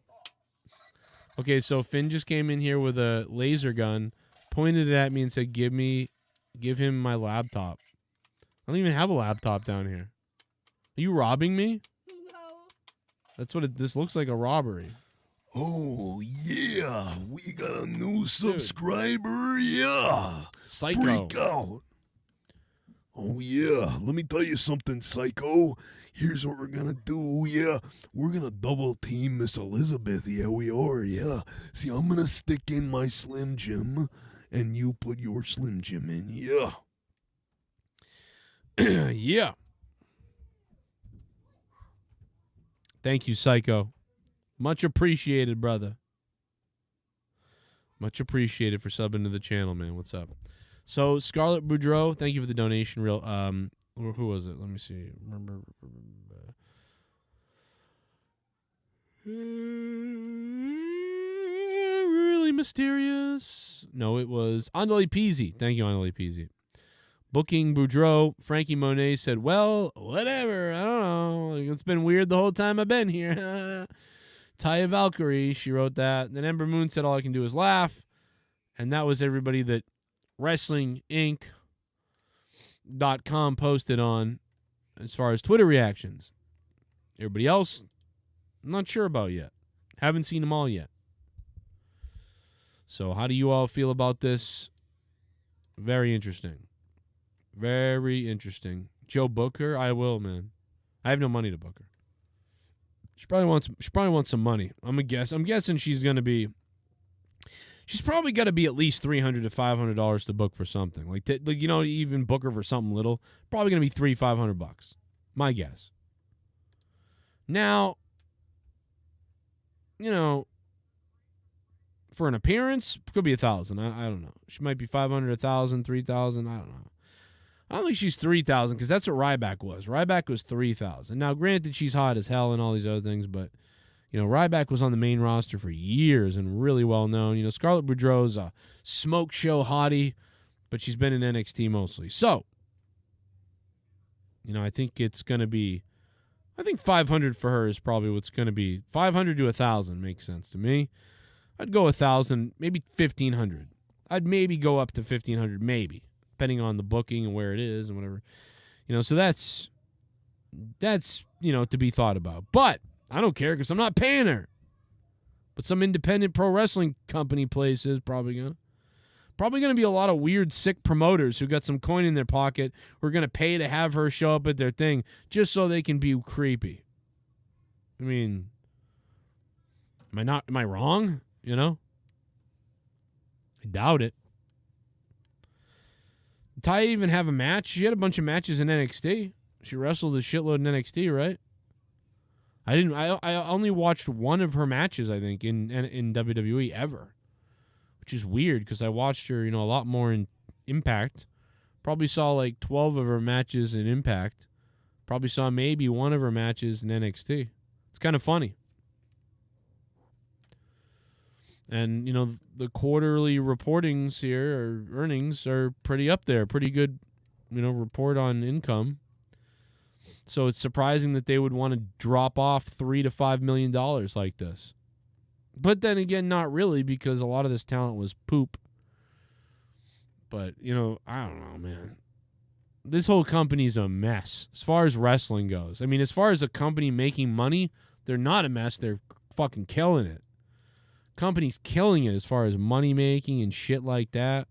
Okay, so Finn just came in here with a laser gun, pointed it at me and said, give him my laptop. I don't even have a laptop down here. Are you robbing me? No. That's what this looks like, a robbery. Oh, yeah. We got a new subscriber. Yeah. Psycho. Freak out. Oh, yeah. Let me tell you something, Psycho. Here's what we're going to do. Yeah. We're going to double team Miss Elizabeth. Yeah, we are. Yeah. See, I'm going to stick in my Slim Jim, and you put your Slim Jim in. Yeah. Yeah. Thank you, Psycho. Much appreciated, brother. Much appreciated for subbing to the channel, man. What's up? So, Scarlett Boudreaux, thank you for the donation. Who was it? Let me see. Really mysterious. No, it was Andale Peasy. Thank you, Andale Peasy. Booking Boudreaux, Frankie Monet said, well, whatever. I don't know. It's been weird the whole time I've been here. Taya Valkyrie, she wrote that. And then Ember Moon said, all I can do is laugh. And that was everybody that WrestlingInc.com posted on as far as Twitter reactions. Everybody else, I'm not sure about yet. Haven't seen them all yet. So how do you all feel about this? Very interesting. Very interesting. Joe Booker, I will, man. I have no money to book her. She probably wants some money. I'm guessing she's gonna be. She's probably got to be at least $300 to $500 to book for something. Like even book her for something little. Probably gonna be $300-$500. My guess. Now, for an appearance, could be $1,000. I don't know. She might be $500, $1,000, $3,000. I don't know. I don't think she's $3,000 because that's what Ryback was. Ryback was $3,000. Now, granted, she's hot as hell and all these other things, but Ryback was on the main roster for years and really well known. Scarlett Boudreaux's a smoke show hottie, but she's been in NXT mostly. So, I think it's going to be. I think $500 for her is probably what's going to be. $500 to $1,000 makes sense to me. I'd go $1,000, maybe $1,500. I'd maybe go up to $1,500, maybe, depending on the booking and where it is and whatever. So that's to be thought about. But I don't care because I'm not paying her. But some independent pro wrestling company place is probably gonna be a lot of weird, sick promoters who got some coin in their pocket who are gonna pay to have her show up at their thing just so they can be creepy. I mean, am I wrong? I doubt it. Did Ty even have a match? She had a bunch of matches in NXT. She wrestled a shitload in NXT, right? I didn't. I only watched one of her matches, I think, in WWE ever, which is weird because I watched her, a lot more in Impact. Probably saw like 12 of her matches in Impact. Probably saw maybe one of her matches in NXT. It's kind of funny. And, the quarterly reportings here, or earnings, are pretty up there. Pretty good, report on income. So it's surprising that they would want to drop off $3 to $5 million like this. But then again, not really, because a lot of this talent was poop. But, I don't know, man. This whole company's a mess as far as wrestling goes. I mean, as far as a company making money, they're not a mess. They're fucking killing it. Company's killing it as far as money making and shit like that.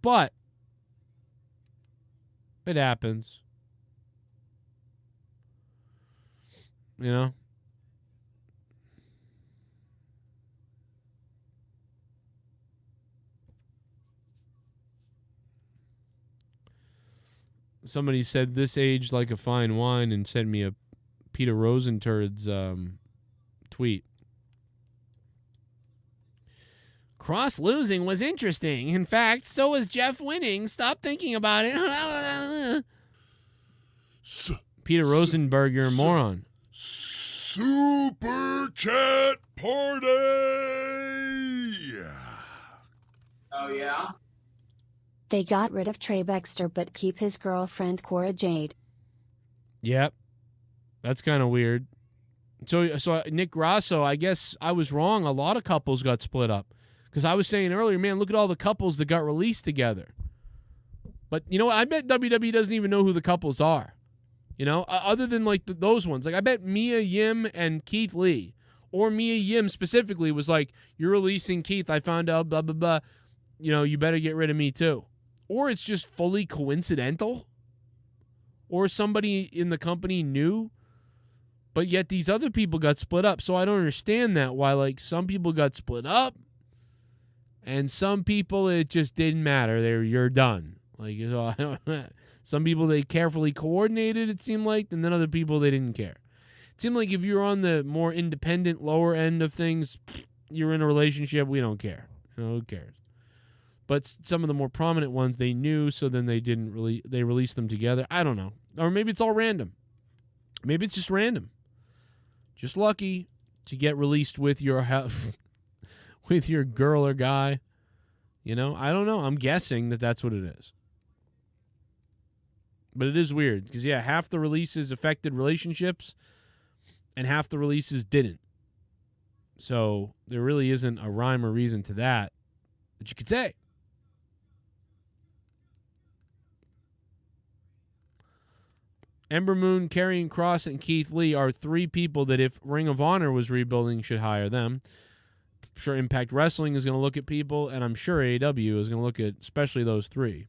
But it happens. Somebody said this aged like a fine wine and sent me a Peter Rosenturd's tweet. Cross losing was interesting. In fact, so was Jeff winning. Stop thinking about it. Peter Rosenberg, you're a moron. Super chat party! Oh, yeah? They got rid of Trey Baxter but keep his girlfriend Cora Jade. Yep. That's kind of weird. So Nick Grasso, I guess I was wrong. A lot of couples got split up. Because I was saying earlier, man, look at all the couples that got released together. But you know what? I bet WWE doesn't even know who the couples are. You know, other than like those ones. Like I bet Mia Yim and Keith Lee, or Mia Yim specifically, was like, "You're releasing Keith. I found out, blah blah blah. You know, you better get rid of me too." Or it's just fully coincidental. Or somebody in the company knew, but yet these other people got split up. So I don't understand that. Why like some people got split up, and some people it just didn't matter. You're done. Like, you know, some people they carefully coordinated, it seemed like, and then other people they didn't care. It seemed like if you're on the more independent, lower end of things, you're in a relationship, we don't care. You know, who cares? But some of the more prominent ones they knew, so then they didn't really, they released them together. I don't know. Or maybe it's all random. Maybe it's just random. Just lucky to get released with your with your girl or guy. You know, I don't know. I'm guessing that that's what it is. But it is weird because, yeah, half the releases affected relationships and half the releases didn't. So there really isn't a rhyme or reason to that you could say. Ember Moon, Karrion Kross, and Keith Lee are three people that if Ring of Honor was rebuilding should hire them. I'm sure Impact Wrestling is going to look at people, and I'm sure AEW is going to look at especially those three.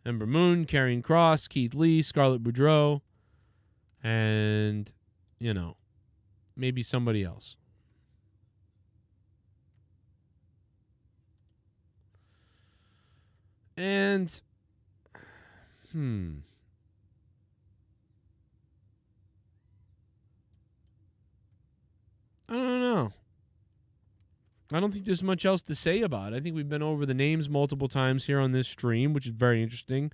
Ember Moon, Karrion Kross, Keith Lee, Scarlett Boudreaux, and, you know, maybe somebody else. And, I don't know. I don't think there's much else to say about it. I think we've been over the names multiple times here on this stream, which is very interesting.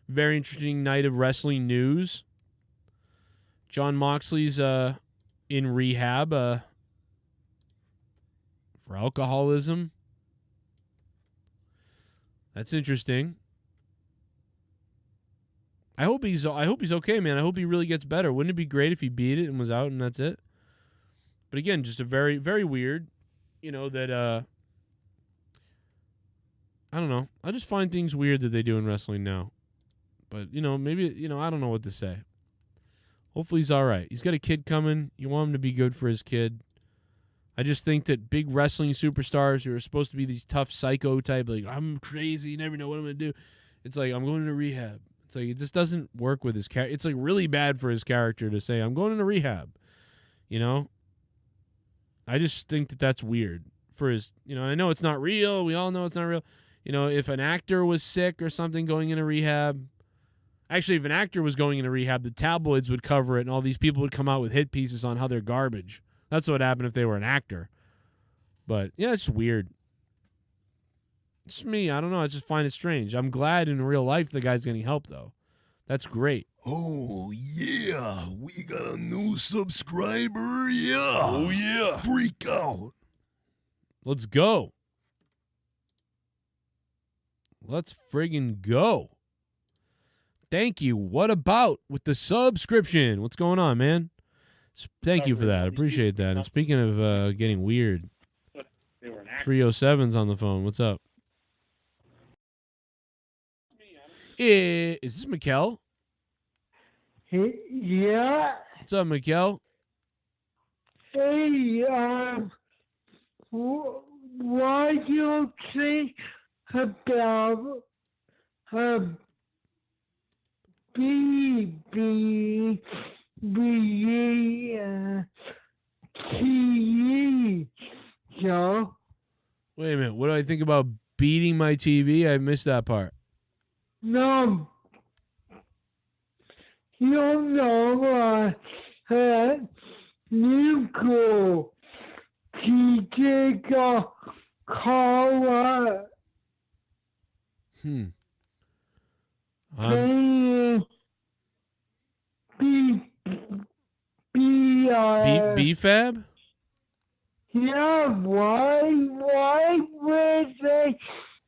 Very interesting night of wrestling news. Jon Moxley's in rehab for alcoholism. That's interesting. I hope he's okay, man. I hope he really gets better. Wouldn't it be great if he beat it and was out and that's it? But again, just a very, very weird, you know, that, I don't know. I just find things weird that they do in wrestling now. But, you know, maybe, you know, I don't know what to say. Hopefully he's all right. He's got a kid coming. You want him to be good for his kid. I just think that big wrestling superstars who are supposed to be these tough psycho type, like, I'm crazy, you never know what I'm going to do. It's like, I'm going into rehab. It's like, it just doesn't work with his character. It's like really bad for his character to say, I'm going into rehab. You know? I just think that that's weird for his, you know, I know it's not real. We all know it's not real. You know, if an actor was sick or something going into rehab, actually, if an actor was going into rehab, the tabloids would cover it and all these people would come out with hit pieces on how they're garbage. That's what would happen if they were an actor. But, yeah, it's weird. It's me. I don't know. I just find it strange. I'm glad in real life the guy's getting help, though. That's great. Oh, yeah. We got a new subscriber. Yeah. Oh, yeah. Freak out. Let's go. Let's friggin' go. Thank you. What about with the subscription? What's going on, man? Thank you for that. I appreciate that. And speaking of getting weird, 307's on the phone. What's up? Is this Mikkel? Yeah. What's up, Mikkel? Hey, what do you think about BB TV show? Wait a minute. What do I think about beating my TV? I missed that part. No. You don't know you go TJ call BFAB? Yeah, why would they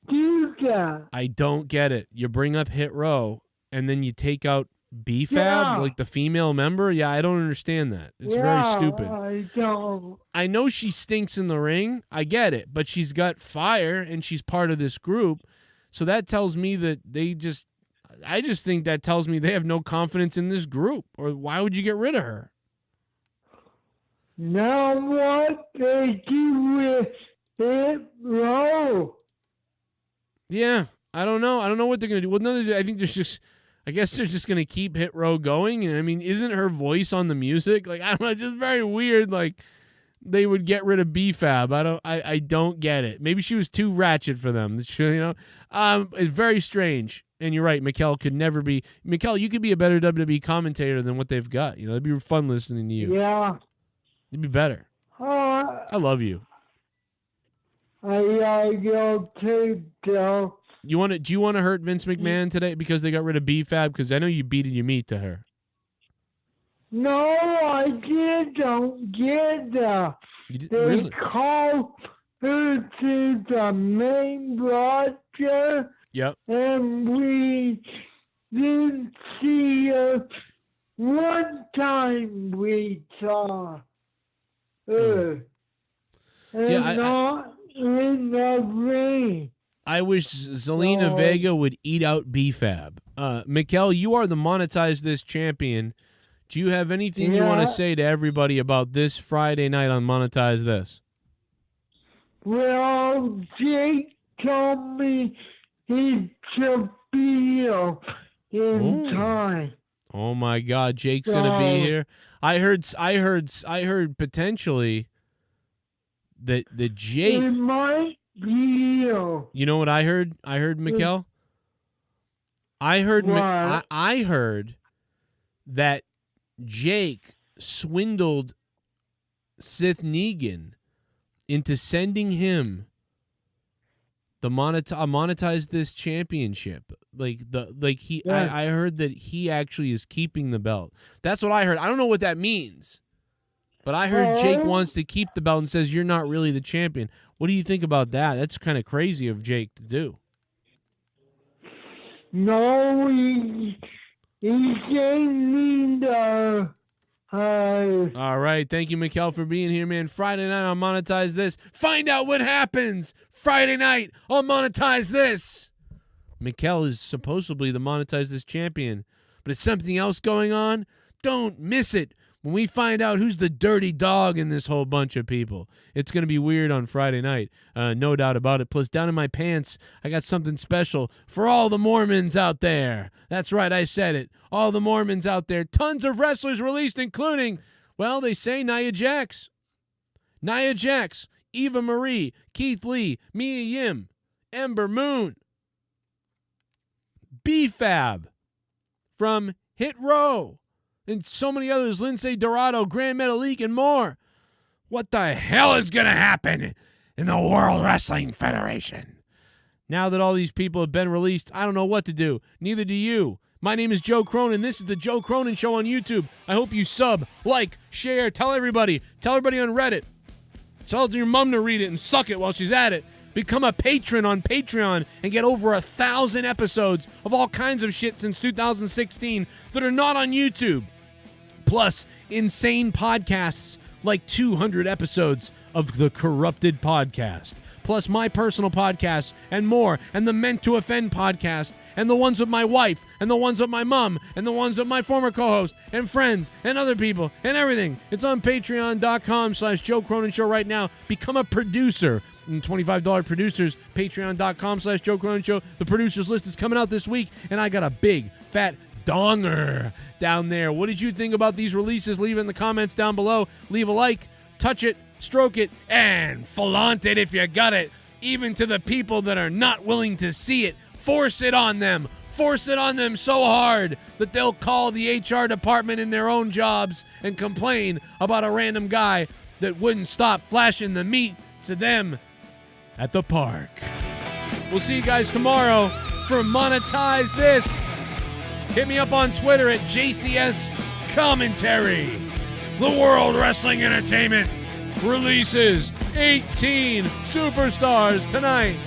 do that? I don't get it. You bring up Hit Row, and then you take out BFAB, Yeah. like the female member? Yeah, I don't understand that. It's very stupid. I don't. I know she stinks in the ring. I get it. But she's got fire, and she's part of this group. So that tells me that I just think that tells me they have no confidence in this group. Or why would you get rid of her? Now what they do with it, bro? Yeah, I don't know. I don't know what they're going to do. Well, I think I guess they're just going to keep Hit Row going. And I mean, isn't her voice on the music? Like, I don't know. It's just very weird. Like, they would get rid of BFAB. I don't get it. Maybe she was too ratchet for them. You know, it's very strange. And you're right. Mikkel could never be. Mikkel, you could be a better WWE commentator than what they've got. You know, it'd be fun listening to you. Yeah. It'd be better. I love you. I go to Bill. Do you want to hurt Vince McMahon today because they got rid of BFAB? Because I know you beat your meat to her. No, I don't get that. They really? call her to the main broadcast. Yep. And we didn't see her one time we saw her. And not in the ring. I wish Zelina Vega would eat out BFAB. Mikkel, you are the Monetize This champion. Do you have anything you want to say to everybody about this Friday night on Monetize This? Well, Jake told me he should be here in time. Oh my God, Jake's gonna be here. I heard potentially that Jake. It might be here. You know what I heard? I heard Mikkel. I heard that Jake swindled Sith Negan into sending him the monetize this championship. I heard that he actually is keeping the belt. That's what I heard. I don't know what that means, but I heard Jake wants to keep the belt and says you're not really the champion. What do you think about that? That's kind of crazy of Jake to do. No, he gave me the. All right. Thank you, Mikkel, for being here, man. Friday night on Monetize This. Find out what happens Friday night on Monetize This. Mikkel is supposedly the Monetize This champion, but it's something else going on. Don't miss it when we find out who's the dirty dog in this whole bunch of people. It's going to be weird on Friday night, no doubt about it. Plus, down in my pants, I got something special for all the Mormons out there. That's right, I said it. All the Mormons out there. Tons of wrestlers released, including, well, they say Nia Jax, Eva Marie, Keith Lee, Mia Yim, Ember Moon, BFAB from Hit Row, and so many others, Lindsay Dorado, Grand Metalik, and more. What the hell is going to happen in the World Wrestling Federation? Now that all these people have been released, I don't know what to do. Neither do you. My name is Joe Cronin. This is the Joe Cronin Show on YouTube. I hope you sub, like, share, tell everybody. Tell everybody on Reddit. Tell your mom to read it and suck it while she's at it. Become a patron on Patreon and get over 1,000 episodes of all kinds of shit since 2016 that are not on YouTube. Plus, insane podcasts like 200 episodes of the Corrupted Podcast. Plus my personal podcast and more, and the Meant to Offend podcast, and the ones with my wife, and the ones with my mom, and the ones with my former co-host, and friends, and other people, and everything. It's on patreon.com/Joe Cronin Show right now. Become a producer. And $25 producers, patreon.com/Joe Cronin Show. The producers list is coming out this week, and I got a big, fat donger down there. What did you think about these releases? Leave it in the comments down below. Leave a like, touch it, stroke it, and flaunt it if you got it. Even to the people that are not willing to see it, force it on them. Force it on them so hard that they'll call the HR department in their own jobs and complain about a random guy that wouldn't stop flashing the meat to them at the park. We'll see you guys tomorrow for Monetize This. Hit me up on Twitter at JCS Commentary. The World Wrestling Entertainment releases 18 superstars tonight.